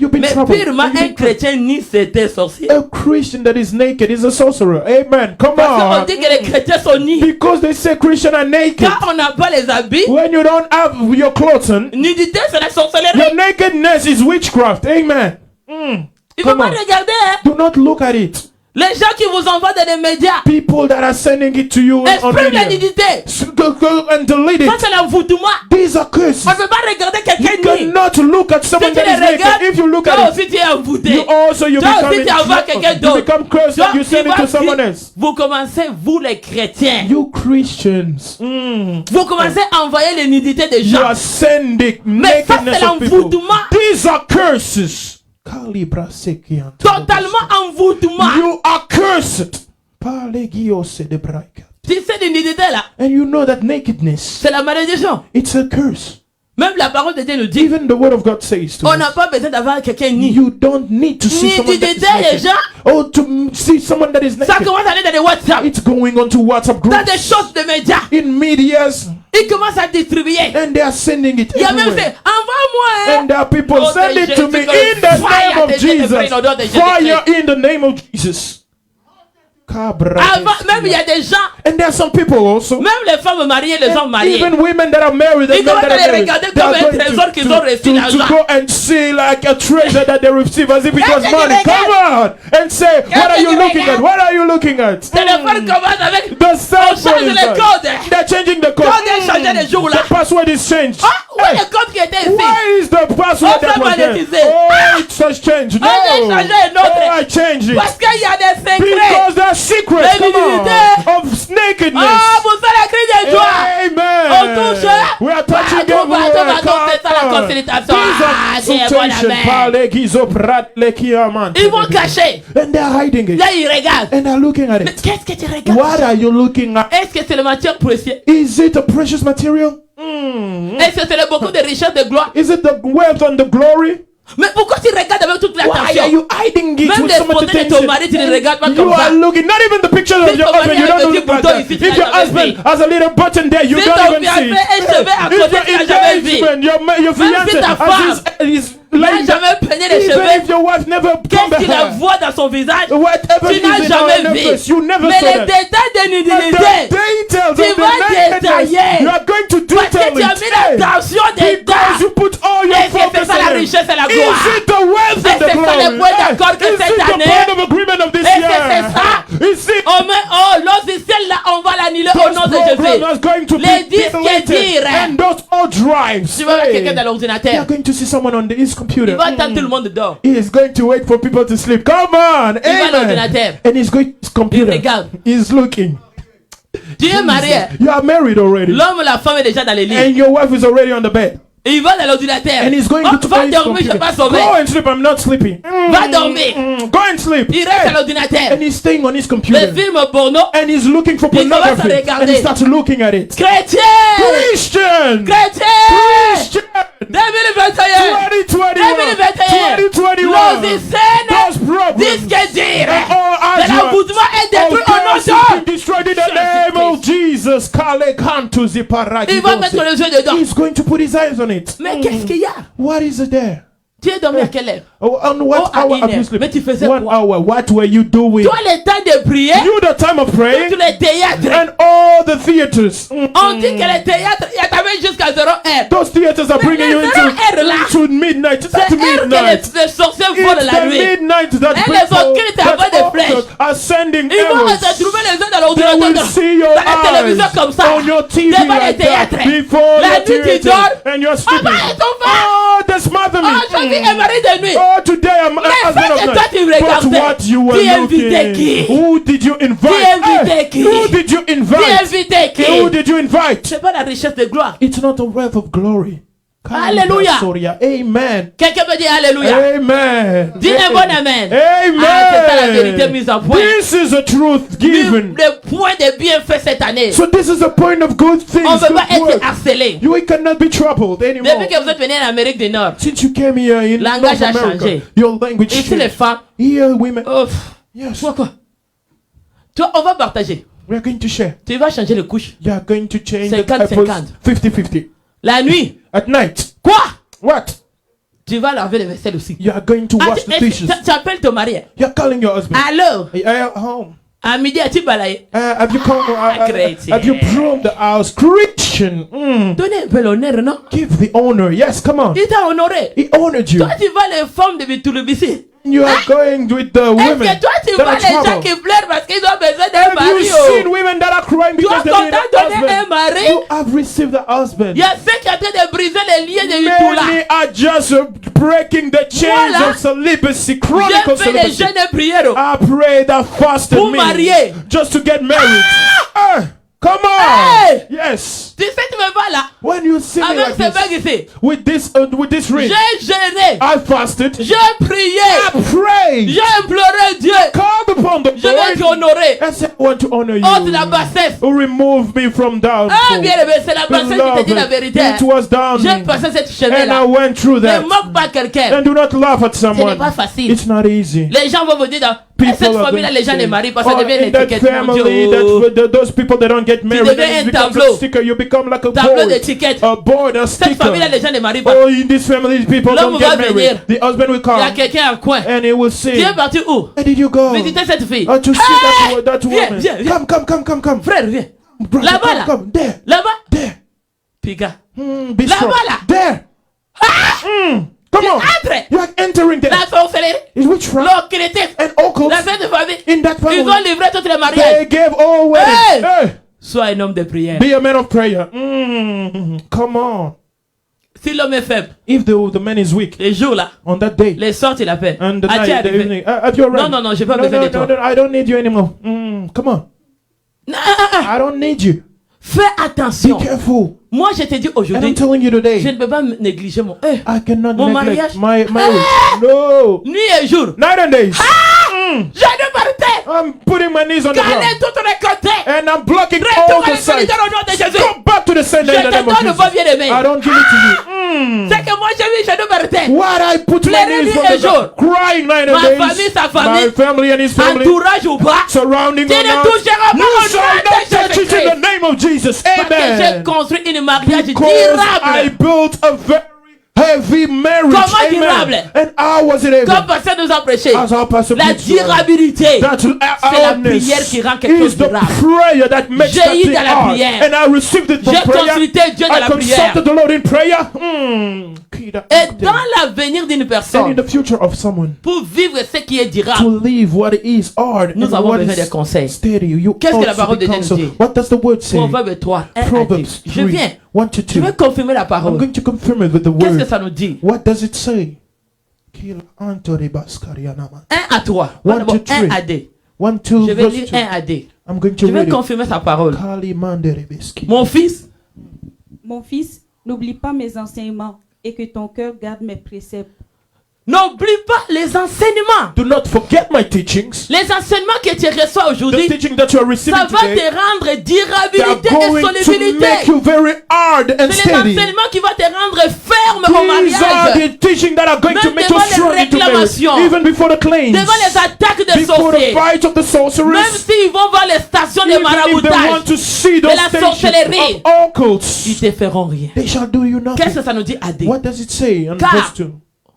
You've been Mais troubled. purement You've un been troubled. chrétien ni c'était sorcier. A Christian that is naked is a sorcerer. Amen. Come Parce qu'on on. dit que les chrétiens sont nus. Because they say Christian are naked. Quand on n'a pas les habits, When you don't have your clothes on, nudité c'est la sorcellerie. your nakedness is witchcraft. Amen. Il ne faut Come pas on. regarder. Hein. Do not look at it. Les gens qui vous envoient dans les médias, People that are sending it to you on expriment la media. nudité. Go and delete Ça it. c'est l'envoûtement. These are curses. On ne peut pas regarder You quelqu'un nu. cannot look at Si someone tu that les is naked. regardes, If you look toi at it, aussi tu es envoûté. you also you Toi become aussi tu envoies quelqu'un you d'autre. become cursed Donc, and you send it to someone else. vous commencez, vous les chrétiens, You Christians, vous commencez à envoyer les nudités des you gens. are sending Mais ça c'est nakedness of people. l'envoûtement. These are curses. Calibra sekiant. Totalement envoûtement. You are cursed. Palegios de braika. Tu sais les nudités là, And you know that nakedness, c'est la malédiction. it's a curse. Même la parole de Dieu nous dit, Even the word of God says to on us, n'a pas besoin d'avoir quelqu'un nu. you don't need to see someone that is Nudité les naked. gens, Oh, to see someone that is ça naked. commence à aller dans les WhatsApp, It's going on to WhatsApp dans des groups, choses de médias. in medias, Ils commencent à distribuer. and they are sending it Il y a même everywhere. fait, envoie-moi hein. And there are people Oh, send de it to me Jésus, in the fire name of de Jésus-Christ, Jesus. au nom de Fire Jésus-Christ. in the name of Jesus. Cabra. Avant, même il y a des gens, And there are some people also, même les femmes mariées, les hommes mariés, even women that are married, Ils and men commencent that à are les married, regarder they are comme un going trésor qu'ils ont reçu to d'argent. go and see like a treasure that they receive as if it was Est-ce que money. tu Come on and say, what are que you tu looking at? regardes? What are you looking at? téléphone commence avec, The cell on change phone is les on. codes. They're changing the code. Quand on change changé le jour-là. The password is changed. Où est le code qui était ici? Why is the password On that peut was there? monétiser. Oh, it has changed. No. j'ai changé un autre. Oh, I changed it. Parce qu'il y a des secrets. Because there are secrets, come Féminité. on, of nakedness. Oh, vous faites la cri de joie. Amen. On touche. We are touching Pardon, everywhere. c'est ça la consultation. Ah, c'est bon, amen. Ils vont cacher. And they're hiding it. Là, ils regardent. And they're looking at Mais it. qu'est-ce que tu regardes? What are you looking at? Est-ce que c'est le matière précieux? Is it a precious material? Mm. Est-ce que c'est beaucoup de richesse, de gloire? Is it the wealth and the glory? Mais pourquoi tu regardes avec toute Why are l'attention? you hiding it Même with les so much photos de ton attention? mari, tu ne regardes pas You comme ça. are looking, not even the pictures of Si your ton husband, mari you a don't un look petit like bouton that. ici, tu If l'as your jamais husband vu. has a little button there, you Si don't ton even see. fiancé est cheveux à If côté, tu l'as jamais vu. your engagement, your Même fiancé si ta has his n'a like jamais peigné les even cheveux, if your wife never combed qu'est-ce qu'il her hair, voit dans son visage? whatever Tu is n'as in jamais our vu. face, you never Mais saw les that. détails de And nudité, the details tu of the vas nakedness, détailler. you are going to parce que detail tu as mis it. l'attention Because dedans. you put all your Est-ce que c'est focus ça la on it. richesse et la Is gloire? it the wealth Et and the c'est ça glory? le point d'accord que Is cette it the année? point of agreement of this Et year? c'est ça. Is it Logiciel là, on va l'annuler au nom de program Jésus. is going to Les be disques deleted, dires. and those all drives. Tu vas voir quelqu'un dans You are l'ordinateur. going to see someone on his computer. Il va attendre tout le monde dehors. He is going to wait for people to sleep. Come on, Il va à amen. l'ordinateur. And he's going to his computer. Il regarde. He's looking. Tu es marié. You are married already, L'homme ou la femme est déjà dans les lits. and your wife is already on the bed. Et il va dans l'ordinateur. And he's going Oh, to va his dormir, je computer. vais pas sauver. Go and sleep. I'm not sleeping. Va dormir. Go and sleep. Il reste à And l'ordinateur. he's staying on his Les computer. films porno. And he's looking for Il commence à pornography. regarder. And he starts looking at it. Chrétien. Christian! Chrétien. Christian! 2021. 2021! 2021! Logiciel. Those problems Disque dire. and all De l'envoûtement est détruit au nom de Dieu. destroyed in the name of Jesus. Kale kantu ziparagi Il va mettre dose. les yeux dedans. He's going to put his eyes on it. Mais qu'est-ce qu'il y a? What is it there? Tu es dormi à quelle heure? Oh, on what Oh, à hour une have you heure. slept? Mais tu faisais 1 quoi? hour. What were you doing? Toi, le temps de prier, You the time of praying tous les théâtres. and all the theaters. On dit que les théâtres, il y a t'avais jusqu'à 0 heure. Those theaters are Mais bringing les you 0 heures là, into midnight. c'est That's heure que midnight. les sorciers volent It's la the nuit. midnight that Et les people occultes envoient des that flèches. are sending Ils vont arrows. se trouver les yeux dans They will l'ordinateur, see your dans la télévision eyes comme ça, on your TV devant les like that, théâtres. before La the nuit, tu theater, dors. and you're sleeping. Maman et ton frère. Oh, they smother me. Aujourd'hui est mari de nuit. Oh, today I'm Mais husband fais of que night. toi, tu But regardais. what you were Qui invitait qui? looking? Who did you invite? Qui invitait Hey, qui? who did you Qui invite? invitait qui? Who did you invite? C'est pas la richesse de gloire. It's not a wealth of glory. Alléluia. Amen. Quelqu'un peut dire Alléluia. Amen. Dis un bon amen. Amen. Ah, c'est ça la vérité mise en point. This is the truth given. Le point de bienfait cette année. So this is the point of good things. On ne peut good pas être work. harcelé. You cannot be troubled anymore. Depuis que vous êtes venu en Amérique du Nord, Since you came here in Langage North a America, changé. your language ici les changed. femmes, Here women, oh, yes, toi quoi? Toi, on va partager. we are going to share. Tu vas changer les couches. You are going to change the 50-50. diapers 50-50. La nuit, At night, quoi? what? Tu vas laver les vaisselles aussi. You are going to Ah, wash the dishes. tu appelles ton mari. You are calling your husband. Alors, At home. à midi, as-tu balayé? Have you come? Chrétien. Have you broomed the house? Christian. Donnez un peu l'honneur, non? Give the honor. Yes, come on. Il t'a honoré. He honored you. Toi, tu vas les femmes de Bitulubisi. You are going with the Est-ce women que toi, tu that vois are les gens troubled. qui pleurent parce qu'ils ont besoin d'un Have mari? you Oh. seen women that are crying Tu because as they content need de a donner un husband? mari? You have received the husband. Il y a ceux qui sont en train de briser les liens de Yutula. Many are just breaking the chains Voilà. of celibacy, chronic J'ai fait les celibacy. jeûnes et prières. I pray that fasted Pour me marier. just to get married. Come on. Hey. Yes. Tu sais, tu me vois là, When you see me avec like ces bagues this, ici. with this ring, J'ai gêné. I fasted. J'ai prié. I prayed. J'ai imploré Dieu. Called upon the Je vais Lord. t'honorer. I said, I want to honor you. Ôte la bassesse. Remove me from down. Ah, bien aimé, c'est la bassesse qui te dit la vérité. It was down. J'ai passé cette And chemin I là. went through Ne that. moque pas quelqu'un. And do not laugh at Ce n'est someone. pas facile. It's not easy. Les gens vont vous dire, dans cette famille-là, les gens les marient parce que ça devient une in that étiquette. Mon family, Dieu. those people that don't get married, deviens and un it becomes tableau. a sticker. You become like a Tableau board, d'étiquette. a board, a Cette sticker. famille-là, les gens les marient pas. Oh, in this family, people L'homme don't va get venir. married. The husband will Il y a come quelqu'un en coin. and he will say, Tu es parti où? "Where did you go? Visiter cette fille. To see Hey! that Viens, woman. viens, viens. Come. Frère, viens. Brother, Là-bas, là. come. There, Là-bas. there. Piga. Be Là-bas, strong. là. There. Come on. Entre. You are entering there. La sorcellerie. Is witchcraft L'occultisme. and occults La sainte famille. in that Ils ont family. livré toutes les They mariages. gave all weddings. Hey! Hey. Sois un homme de prière. Be a man of prayer. Come on. Si l'homme est faible, If the man is weak les jours là, on that day, les sorts il appelle. and the As-tu night, the arrivé? evening, have you arrived? Non, j'ai pas No, besoin no, de toi. no, I don't need you anymore. Come on. I don't need you. Fais Be attention. careful. Moi, je te dis And I'm aujourd'hui, telling you je today, ne peux pas négliger mon I cannot Mon neglect mariage. my marriage. No. nuit et jour. Night and days. Je ne partais. I'm putting my knees on the ground. Calez toutes les côtés. And I'm blocking all Retourne the les sides. solidaires au nom de Jésus. Go back to the sender in the Je te name of donne pas Jesus. bien aimé. I don't give it to you. C'est que moi j'ai vu, je ne partais. What I put my Pleurer knees nuit on et the ground, jour. crying night and Ma days. famille, sa famille. My family and his family. Entourage ou pas. Surrounding Tu or ne not. toucheras pas You au shall nom not de touch it in the Jésus-Christ. name of Jesus. Parce que j'ai Amen. construit une mariage Because I durable. built a very heavy marriage. Comment Amen. durable? And how was it Comme able? pasteur nous a prêché. As our pastor La preached, durabilité. that C'est la prière qui rend quelque is chose the durable. prayer that makes J'ai that eu thing dans la hard. prière. And I received it from J'ai prayer. consulté Dieu dans I la prière. consulted the Lord in prayer. Et dans l'avenir d'une And in personne, the future of someone, pour vivre ce qui est to durable, live what is hard nous and avons what besoin is des conseils. steady. You Qu'est-ce que la also parole be de Dieu counsel. dit? What does the word say? Proverbe 3, 1 à 10. Proverbs Je 3, viens. 1 to Je 2. vais confirmer la I'm parole. going to confirm it with the Qu'est-ce que word. ça nous dit? What does it say? Kill Antori Baskarianama. 1 à 3. One, D'abord, two, 1 three. à 2. 1, 2, Je vais verse lire 2. 1 à 2. I'm going to Je vais read it. confirmer sa parole. Kali Manderebeski. Mon fils, Mon fils, n'oublie pas mes enseignements et que ton cœur garde mes préceptes. n'oublie pas les enseignements. Do not forget my teachings. Les enseignements que tu reçois The aujourd'hui, teaching that you are receiving ça va today, te rendre they are durabilité et going to make solubilité. you very hard and C'est les steady. enseignements qui vont te rendre ferme au These are mariage. the teaching that are going to Même make you devant les strong into marriage, réclamations, even before the claims, Devant les attaques des before the sorciers. fight of the Même sorcerers, s'ils vont voir les stations de even if they want maraboutage, to see de those la stations sorcellerie, of occults, ils te feront rien. they shall do you Qu'est-ce que nothing. ça nous dit à dire? What does it say on Car- verse 2?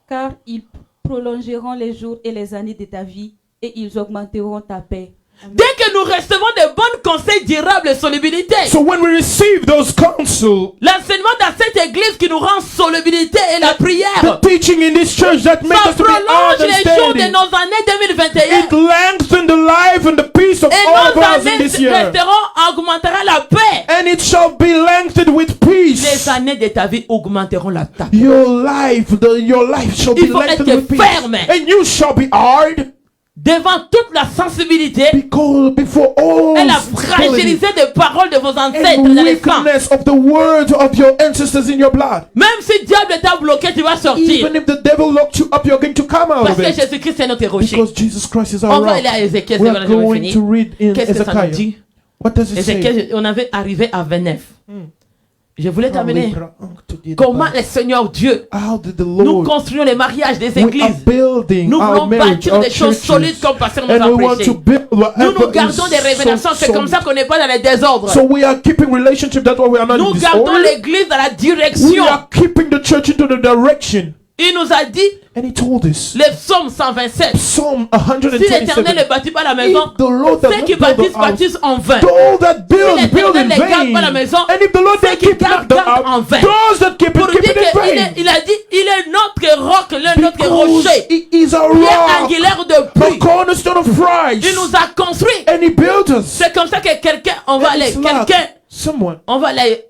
Car ils prolongeront les jours et les années de ta vie et ils augmenteront ta paix. Amen. Dès que nous recevons de bons conseils durables et solubilité, So when we receive those counsel, l'enseignement dans cette église qui nous rend solubilité et la the prière, teaching in this church that makes ça us to be hard prolonge and les jours de steady, nos années 2021. it lengthens the life and the peace of Et all of nos us in années this year. resteront, augmentera la paix. And it shall be lengthened with Les peace. années de ta vie augmenteront la paix. Your life shall Il be faut lengthened être with peace. ferme. And you shall be hard Devant toute la sensibilité because before all et la sensibility fragilité des paroles de vos ancêtres and dans les sangs. weakness of the words of your ancestors in your blood. Même si le diable t'a bloqué, tu vas sortir. Even if the devil locked you up, you're going to come out Parce of que it. Jésus-Christ est notre rocher. Because Jesus Christ is On our va rock. aller à Ézéchiel, We c'est are voilà, je vais going finir. to read in Qu'est-ce que ça nous Ezekiel. dit? What does it say? Ézéchiel, on avait arrivé à 29. Je voulais t'amener Comment comment le Seigneur Dieu, How did the nous Lord construisons les mariages des we are églises. building Nous our voulons marriage, bâtir our des choses churches, solides comme pasteur nous and a we want prêché. to build Nous whatever gardons is des révélations, so c'est comme ça solid. qu'on n'est pas dans les désordres. So we are keeping relationship, that's why we are not Nous in gardons disorder. l'église dans la We direction. are keeping the church into the direction. Il nous a dit, And he told us, les psaumes 127, Psalm si l'Éternel ne 127, bâtit pas la maison, if the Lord does ceux not qui build the bâtissent, house, bâtissent en vain. those that build, Si build in l'Éternel ne garde vain. pas la maison, And if the Lord ceux does qui keep gardent, the gardent en house, vain. those that keep Pour it, keep dire it in qu'il vain. est, il a dit, il est notre roc, notre Because rocher, he is a pierre rock, angulaire de a pluie. cornerstone of Christ. Il nous a construit. And he built us. C'est comme ça que quelqu'un, on va And aller, it's like quelqu'un, someone, on va aller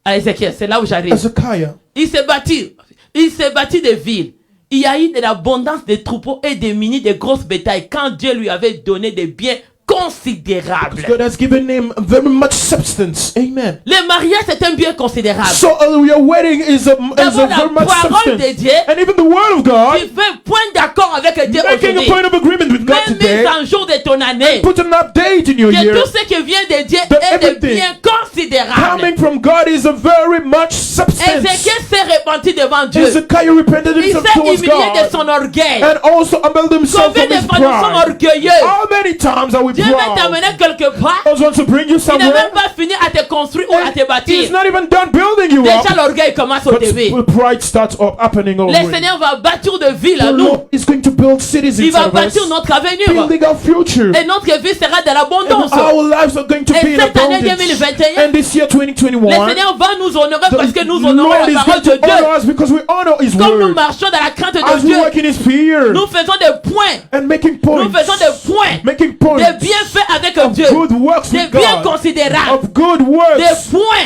à Ézéchiel, c'est là où j'arrive. Hezekiah, Il s'est bâti des villes. Il y a eu de l'abondance de troupeaux et des mini, de grosses bétails quand Dieu lui avait donné des biens considérables. God has given him very much substance. Amen. Le mariage c'est un bien considérable. So your wedding is a D'abord la very much parole de substance. Dieu And even the word of God, qui fait point d'accord avec Dieu making a aujourd'hui. point of agreement with God Même today, mise en jour de ton année. put an update in your Que year. tout ce qui vient de Dieu That est de everything bien considérable. Coming from God is a very much substance. Ézéchiel s'est repenti devant Dieu. Hezekiah repented Il himself s'est towards humilié de God son orgueil. and also humbled himself Combien from de his fois nous sommes pride. orgueilleux? How many times are we Dieu va proud? t'amener quelque part. God wants to bring you Il n'a somewhere. même pas fini à te construire ou à te He's bâtir. not even done building you Déjà up. l'orgueil commence au But début. pride starts up happening Le already. Seigneur va bâtir de villes à The nous. Lord is going to build cities Il va inside of us, bâtir notre avenir. building our future. Et notre vie sera de And l'abondance. our lives are going to Et be in cette année abundance. 2021, And this year le 2021, Seigneur va nous honorer parce que nous the honorons Lord la is parole going de to Dieu. honor us because we honor His Comme nous word. marchons dans la crainte As de we Dieu, walk in His fear nous faisons des points. and making Nous points, faisons des points. making Des points bienfaits avec of Dieu. good works Des with biens God, considérables. of good works Des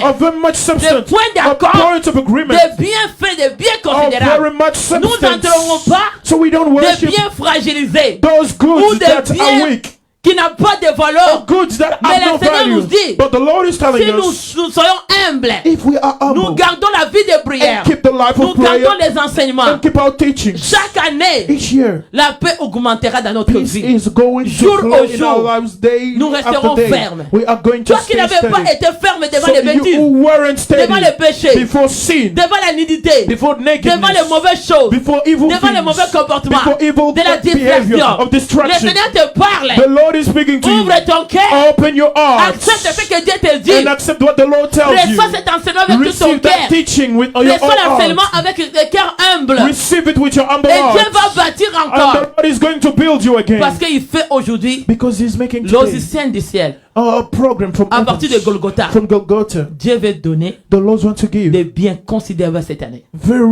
of very much substance, des points of d'accord, points of agreement, des bienfaits, des biens of considérables. very much Nous n'entrerons substance. pas So we don't des worship biens fragilisés those ou goods des that are biens weak, qui n'ont pas de or valeur. goods that Mais have le no Seigneur nous value. dit, But the Lord is telling Si us, nous soyons humbles, if we are nous humble gardons la vie de prière, and keep the life nous of prayer gardons les enseignements, and keep our teachings, chaque année, each year la paix augmentera dans notre peace vie. is going Jour to au flow in jour, our lives day nous resterons after day. fermes. We are going to Toi qui stay n'avais pas steady. été ferme devant So les you bêtises, who weren't devant les steady péchés, before sin, devant la nudité, before devant les nakedness, mauvaises choses, before evil devant les mauvais things, comportements, before evil de la behavior, distraction. of Le distraction, Seigneur te parle. the Lord is speaking to you. Ouvre ton cœur. Open your heart Accepte ce que Dieu te dit. and accept what the Lord tells you. Reçois cet enseignement avec tout ton Receive that cœur. teaching with your Reçois own l'enseignement heart. avec le cœur humble. Receive it with your humble Et Dieu heart. va bâtir And encore. the Lord is going to build you again. Parce qu'il fait aujourd'hui Because He's making today l'Odyssée du ciel. a program from À partir de heavens, Golgotha, from Golgotha. Dieu veut donner The Lord wants to give des biens considérables cette année. very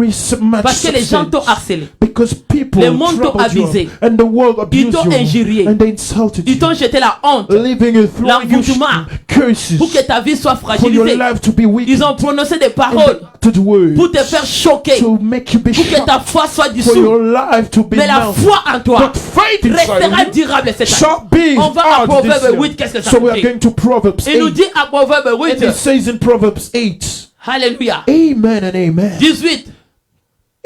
much Parce que les gens t'ont substance. harcelé. Because people Le monde t'ont troubled you abusé. and the world Ils abused t'ont you injurié. and they insulted Ils t'ont you, jeté la honte leaving you, throwing you l'envoûtement curses pour que ta vie soit for your fragilisée. life to be weak. Ils ont prononcé des paroles To the word pour te faire choquer, to make you be pour que shocked, ta foi soit for your dissoute. life to be Mais la melted. foi en toi But faith restera inside you durable cette année. shall be On va à out Proverbe this year. 8, qu'est-ce que ça So nous we are dit? going to Proverbs Il nous 8. dit à Proverbe And 8, it says in Proverbs 8. Alléluia, Amen and amen. 18.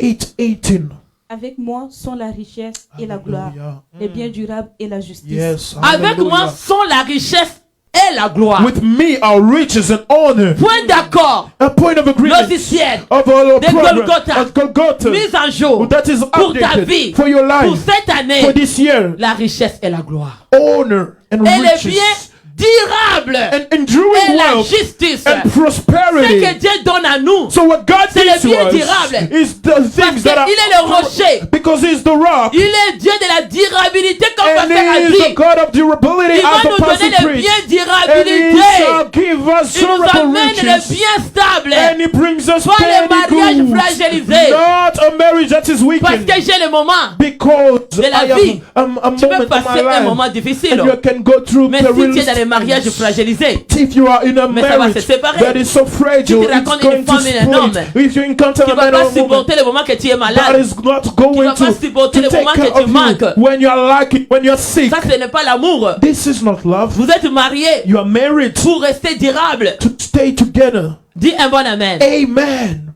8:18. Avec moi sont la richesse et la gloire, Hallelujah. les biens durables et la justice. Yes. Avec moi hallelujah. sont la richesse et la gloire. With me are riches and honor. Point d'accord, A point of agreement logiciel, of our de program Golgotha. of Golgotha. mise en jour That is pour ta vie, updated for your pour life, cette for année, this year. la richesse et la gloire. Honor and Et les riches biens durables and et enduring la wealth justice. and Ce prosperity. que Dieu donne à nous, So what God c'est gives les biens to us durables. is the parce things that qu'il est le rocher. because He's the rock Il est Dieu de la durabilité comme and Pasteur a He is the dit. God of durability Il va as nous the donner pastor les preached. biens And He durabilité. shall give us Il nous durable amène les riches. biens stables. And He brings us Pas les steady mariages goods. fragilisés. Not a marriage that is Parce weakened. que j'ai le moment. Because de la I vie. am a Tu peux moment in passer my un life. moment difficile. And you can go through Mais si tu es perilous dans les mariages times. fragilisés, If you are in a Mais ça va marriage se séparer. that is so fragile, Si tu it's rencontres going une to femme et un homme split. If you encounter tu a ne vas man pas or a woman supporter le moment que tu es that malade. is not going vas pas to supporter le take moment care que tu of you manques. when you are lacking, when you are sick. Ça, ce n'est pas l'amour. This is not love. Vous êtes mariés You are married pour rester durable. to stay together. Dis un bon amen. Amen.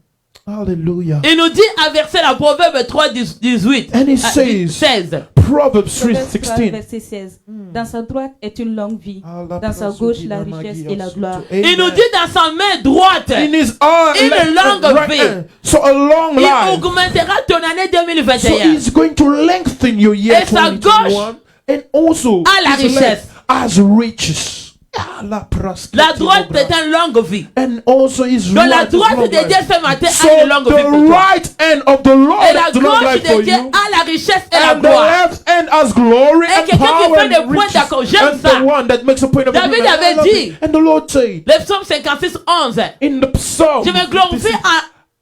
Hallelujah. Il nous dit à verset la Proverbe 3, 18. And it Ah, says, 16. Proverbs Proverbe 3, 3:16. verset 16. Dans sa droite est une longue vie, Allah dans sa gauche la richesse et la gloire. Il nous dit dans sa main droite, in his arm, Une longue right vie. hand. So a long il life. augmentera ton année So 2021. he's going to lengthen your year Et sa 2021 and also a la his richesse. left as riches. Ah, La droite est une longue vie. and also his Donc la right is droite long de Dieu life. ce matin So a une longue vie pour the toi. right hand of the Lord Et la has the long gauche life for de Dieu you. a la richesse et la And the gloire. left hand has glory Et and quelqu'un qui power fait des and points riches. d'accord, j'aime And ça. the one that makes a point of David agreement. I avait love dit, it. And the Lord said Le psaume 56, 11. in the psalm, Je me glorifie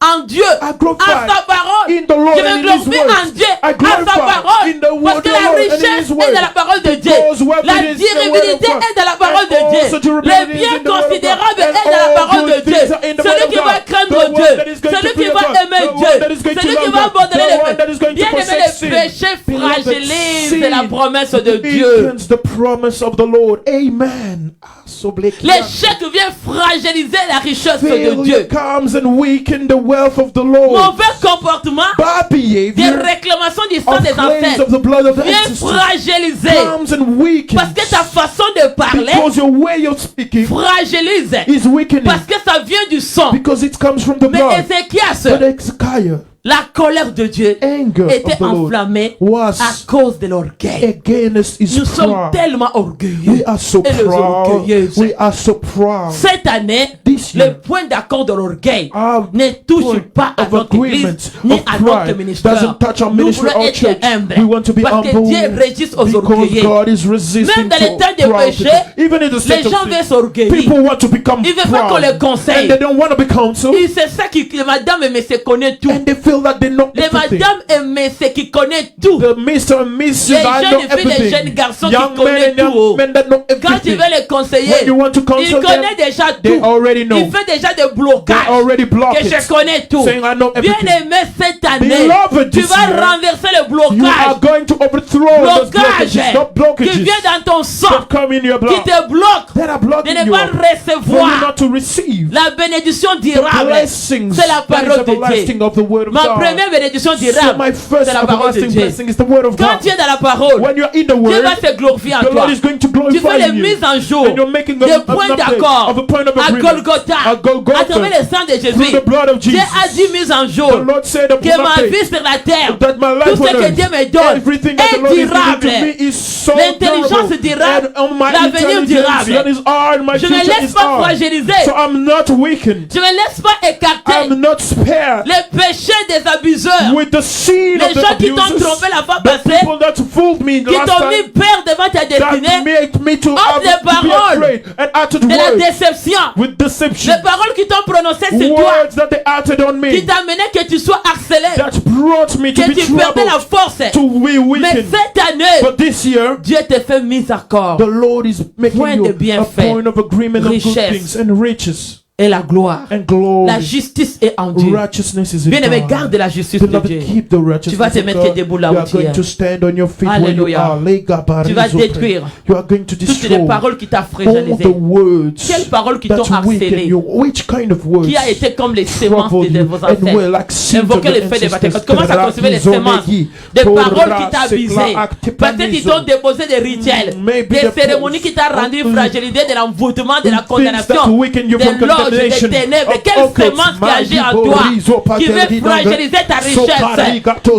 en Dieu, I glorify à sa parole. in the Lord Je me and in His glorifie word. en Dieu, I à sa glorify parole. in the Parce word que of the la Lord and in richesse His est word. dans la parole de Dieu. Because wealth La is the word of durabilité God. est dans la parole And de also Dieu. durability Les is biens in the word of considérables God. est And dans la all parole de good Dieu. things are in the word Celui of qui va God. craindre The one Dieu. that is going to Celui qui fear va God. aimer The Dieu. one that is going to Celui qui love va God. abandonner The one that is going les to bien forsake aimés, sin. les péchés Beloved, fragilisent sin la promesse de Dieu. weakens the promise of the Lord. Amen. So L'échec vient fragiliser la richesse de failure Dieu. comes and weaken the wealth of the Lord. Mauvais comportement, Bad des behavior réclamations du sang of des claims ancêtres of the blood of vient ancestors fragiliser. comes and weakens Parce que ta façon de parler because your way of speaking fragilise. is weakening Parce que ça vient du sang. because it comes from the Mais blood. Ézéchias, But Hezekiah, la colère de Dieu anger of était the Lord enflammée was à cause de l'orgueil. against his Nous sommes pride. tellement orgueilleux. We are so Et les proud. orgueilleuses. We are so proud. Cette année, This this le year, point d'accord de l'orgueil our ne touche point pas à of notre église agreement ni of à notre pride ministère. doesn't touch our Nous ministry voulons or être church. humbles We want to be parce que humble Dieu résiste aux because orgueilleux. God is resisting Même dans les to temps de proud péché, people. Even in the les state gens of veulent sin, s'orgueillir. people want to become Ils veulent pas qu'on les proud, conseille. and they don't want to be counseled, Et c'est ça que madame aimée se connaît tout. and they feel that they know Les everything. madames aimées c'est qui connaît tout. The Mr. and Mrs. Les I jeunes know filles, les everything. jeunes garçons qui Young connaissent men and tout. young men that know Quand tu everything. veux les conseiller, When you want to il counsel them, connaît déjà they tout. already know. Il fait déjà des They blocages. already block Que je it, connais tout. saying I know Bien everything. aimé cette année, Beloved, tu this vas year, renverser le You are blocage. going to overthrow those blockages, not Qui blockages vient dans ton sang, that come in your qui blood, te bloque that are de blocking ne you pas up, for you recevoir not to receive la bénédiction the durable. blessings C'est la that is parole de everlasting Dieu. of the word of Ma God. première bénédiction So durable, my first c'est la parole de everlasting Dieu. blessing is the word of Quand God. tu es dans la parole, When you're in the Dieu word, va se glorifier en the toi. Lord is going to Tu glorify fais les you. mises en jour And you're making des a points number d'accord of a point of à agreement Golgotha, at Golgotha, à travers le sang de through Jésus. the blood of Dieu Jesus. a dit mise en The jour Lord said upon que ma that vie day sur la terre, that my tout life ce on que earth, Dieu me donne everything that the est Lord is giving durable. to me is so L'intelligence durable, durable, and on my l'avenir intelligence durable. that is hard, my Je ne me future laisse is pas hard. fragiliser. So I'm not weakened. Je ne me laisse pas écarter I'm not spared les péchés des abuseurs, with the sin les of the gens qui t'ont abusers, trompé la fois the passée, people that fooled me qui last t'ont time, mis peur devant ta that destinée, made me to Entre have les to be paroles afraid and uttered de la words déception, with deception, les paroles qui t'ont prononcées sur toi, words that they uttered on qui me, t'amenaient que tu sois harcelé, that brought me to que be tu perdais la troubled, force. to be Mais weakened. cette année, But this year, Dieu te fait mise à corps. the Lord is making Point de you a bienfait, point of agreement of good richesse, things and riches et la gloire. and glory. La justice est en Dieu. Righteousness is in Bien aimé, God. garde la justice de Beloved, Dieu. keep the righteousness Tu vas te of mettre God. debout là You où are tu going es. to stand on your feet where you Alléluia. are. Tu vas détruire You are going to toutes les destroy paroles qui t'ont all fragilisé. the words Quelles paroles qui that t'ont weaken harcelé, you. Which kind of words qui a été comme les semences trouble de you vos and were ancêtres. like seeds of Invoquez your les faits des ancestors. batailles. Commence à concevoir les semences des paroles qui t'ont abusé. Peut-être qu'ils t'ont déposé des rituels, Maybe des the cérémonies qui t'ont rendu fragilisé, de l'envoûtement, de la things that condamnation, weaken you from des loges, des condemnation, ténèbres. of Quelle occults, semence qui agit en toi, qui veut fragiliser ta richesse?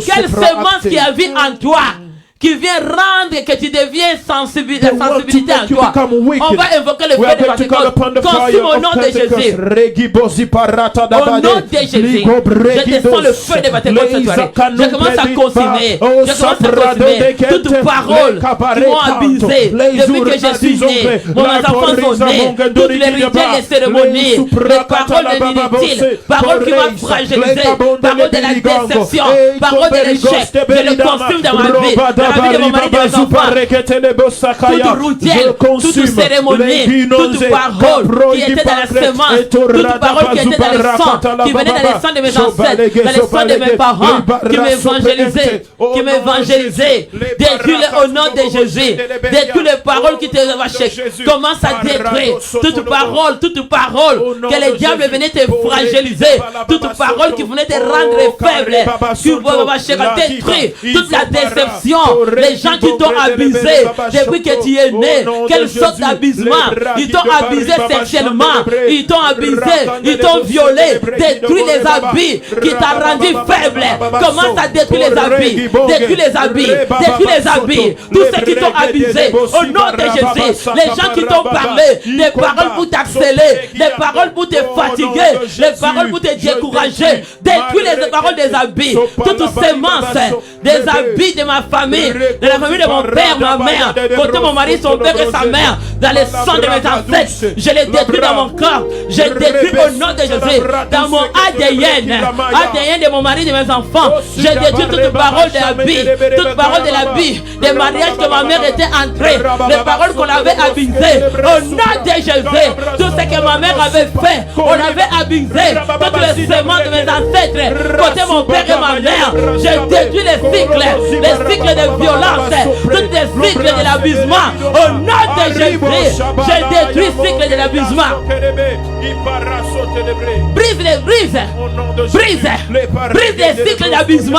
Quelle semence qui agit en toi, qui vient rendre que tu deviens sensible, la sensibilité en toi? On va invoquer le feu de Pentecôte. Consume au nom de Jésus. Au nom de Jésus, je descends le feu de Pentecôte cette soirée. Je commence à consumer. Je commence à consumer toute parole qui m'ont abusé depuis que je suis né. Mon enfant sont nés. Toutes les rituels, les cérémonies, les paroles de l'inutile, paroles qui m'ont fragilisé, paroles de la déception, paroles de l'échec. Je le consume dans ma vie, dans la vie de mon mari, de mes enfants. Toute routière, toute cérémonie, toute parole qui était dans la semence, toute parole qui était dans le sang, qui venait dans le sang de mes ancêtres, dans le sang de mes parents, qui m'évangélisaient, détruis-les au nom de Jésus. Détruis les paroles qui te vachaient. Commence à détruire toute parole que le diable venait te fragiliser, toute parole qui venait te rendre faible, tu vas détruire toute la déception, les gens qui t'ont abusé depuis que tu es né. Quelle sorte d'abusement? Ils t'ont abusé sexuellement, ils t'ont abusé, ils t'ont violé. Détruis les habits qui t'ont rendu faible. Commence à détruire les habits, détruis les habits, détruis les habits. Tous ceux qui t'ont abusé, au nom de Jésus, les gens qui t'ont parlé, des paroles pour t'accélérer, des paroles pour te fatiguer, des paroles pour te décourager. Détruis les paroles des habits, toutes semences des habits de ma famille, de la famille de mon père, ma mère, côté mon mari, son père et sa mère, dans les sang de mes ancêtres. Je les détruis dans mon corps, je détruis au nom de Jésus, dans mon ADN, ADN de mon mari, de mes enfants. Je détruis toute parole de l'habit, toute parole de l'habit, des mariages que ma mère était entrée, les paroles qu'on avait abusées. Au nom de Jésus, tout ce que ma mère avait fait, on avait abusé. Toutes les semences de mes ancêtres, côté mon père et ma mère, je détruis les cycles de violence, toutes les cycles de l'abusement. Au nom de Jésus, je détruis le cycle de l'abusement. Brise les brises. Brise. Brise les cycles d'abusement.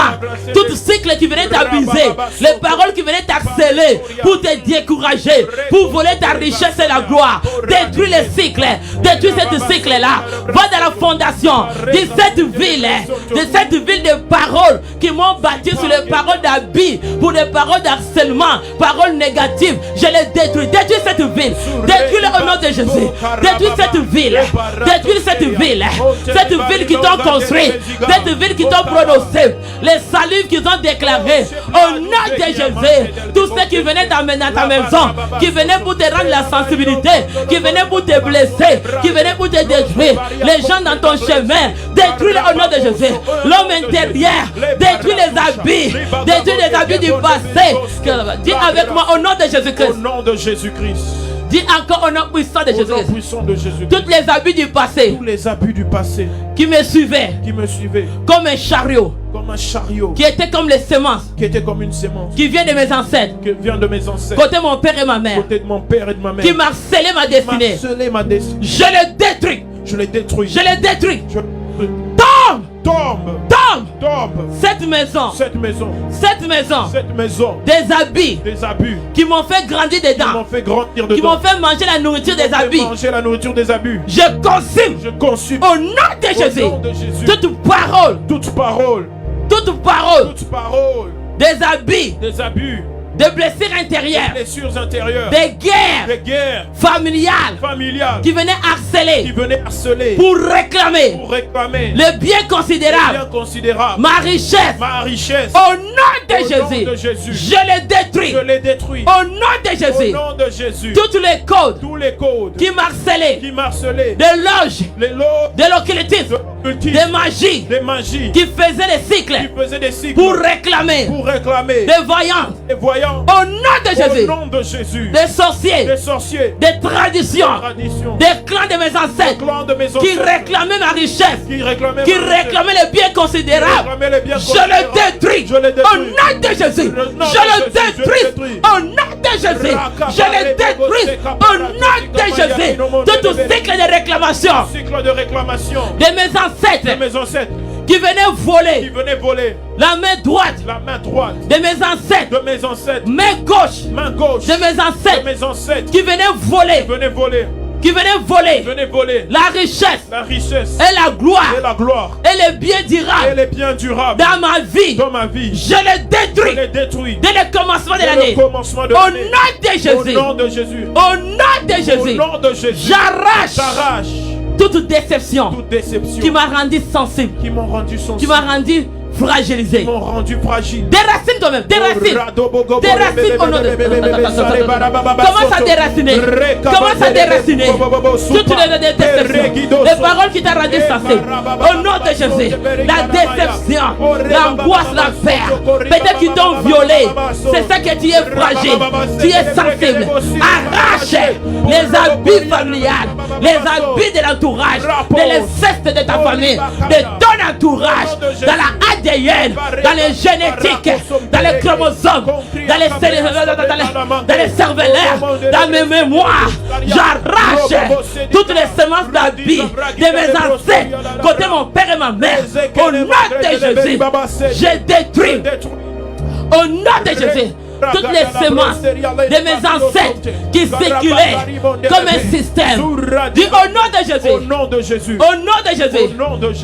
Tout cycle qui venait t'abuser. Les paroles qui venaient t'harceler pour te décourager, pour voler ta richesse et la gloire. Détruis les cycles. Détruis cette cycle-là. Va dans la fondation de cette ville. De cette ville de paroles qui m'ont bâti sur les paroles d'habit, pour des paroles d'harcèlement, paroles négatives. Je les détruis. Détruis cette ville. Détruis-le au nom de Jésus. Détruis cette ville. Détruis cette ville. Cette ville qui t'ont construit. Cette ville qui t'ont prononcé. Les saluts qu'ils ont déclarés. Au nom de Jésus. Tous ceux qui venaient t'amener à ta maison, qui venaient pour te rendre la sensibilité, qui venaient pour te blesser, qui venaient pour te détruire. Les gens dans ton chemin, détruis-le au nom de Jésus. L'homme intérieur, détruis les habits. Détruis les habits du passé. Dis avec moi au nom de Jésus-Christ. Au nom de Jésus-Christ. Dis encore au nom puissant de Jésus-Christ. Jésus. Tous les abus du passé. Tous les abus du passé. Qui me suivaient. Qui me suivaient. Comme un chariot. Comme un chariot. Qui était comme les semences. Qui était comme une sémence. Qui vient de mes ancêtres. Qui vient de mes ancêtres. Côté mon père et ma mère. Côté de mon père et de ma mère. Qui m'a scellé ma destinée. Je le détruis. Je le détruis. Je le détruis. Tombe. Tombe. Tombe. Tombe. Cette maison. Cette maison. Cette maison. Cette maison. Des habits. Des abus. Qui m'ont fait grandir dedans. Qui m'ont fait grandir dedans. Qui m'ont fait manger la nourriture des habits. Manger la nourriture des abus. Je consume. Je consume. Au nom de Jésus. Au nom de Jésus. Toute parole. Toute parole. Toute parole. Toute parole. Des habits. Des abus. Des blessures intérieures. Des blessures intérieures. Des guerres. Des guerres. Familiales. Familiales. Qui venaient harceler. Qui venaient harceler. Pour réclamer. Pour réclamer. Les biens considérables. Les biens considérables. Ma richesse. Ma richesse. Au nom de Jésus. Nom de Jésus. Je les détruis. Je les détruis. Au nom de Jésus. Au nom de Jésus. Tous les codes. Tous les codes. Qui m'harcelaient. Qui m'harcelaient. Des loges. Les loges. De l'occultisme. Des magies. Des magies. Qui faisaient des cycles. Qui faisaient des cycles. Pour réclamer. Pour réclamer. Des voyants. Des voyants. Au nom de Jésus. Au nom de Jésus. Des sorciers. Des sorciers. Des traditions. Des clans de mes ancêtres. Des clans de mes ancêtres. Qui réclamaient ma richesse. Qui réclamaient les biens considérables. Je le détruis. Au nom de Jésus. Je le détruis. Au nom de Jésus. Je le détruis. Au nom de Jésus. Tout cycle de réclamation. Cycle de réclamation. De mes ancêtres. De mes ancêtres. Qui venaient voler. Qui venaient voler. La main droite. La main droite. De mes ancêtres. De mes ancêtres. Main gauche. Main gauche. De mes ancêtres. De mes ancêtres. Qui venaient voler. Qui venaient voler. Qui venaient voler. Venez voler. La richesse. La richesse. Et la gloire. Et la gloire. Et les biens durables. Et les biens durables. Dans ma vie. Dans ma vie. Je les détruis. Je les détruis. Dès le commencement de l'année. Au nom de Jésus. Au nom de Jésus. Au nom de Jésus. Au nom de Jésus. J'arrache. Toute déception. Toute déception. Qui m'a rendu sensible. Qui m'ont rendu sensible. Qui m'a rendu fragilisé. Qui m'ont rendu fragile. Déracine toi-même. Déracine. Déracine au nom de. Commence à déraciner. Commence à déraciner. Toutes les déceptions. Les paroles qui t'ont rendu sensible. Au nom de Jésus. La déception. L'angoisse, la peur. Peut-être qu'ils t'ont violé. C'est ça que tu es fragile. Tu es sensible. Arrache les habits familiales. Les habits de l'entourage. De l'inceste de ta famille. De ton entourage. Dans la dans les génétiques, dans les chromosomes, dans les cervellaires, dans mes mémoires. J'arrache toutes les semences d'habits de mes ancêtres, côté mon père et ma mère. Au nom de Jésus, je détruis. Au nom de Jésus, toutes les semences de mes ancêtres qui circulaient comme un système. Dis au nom de Jésus. Au nom de Jésus. Au nom de Jésus.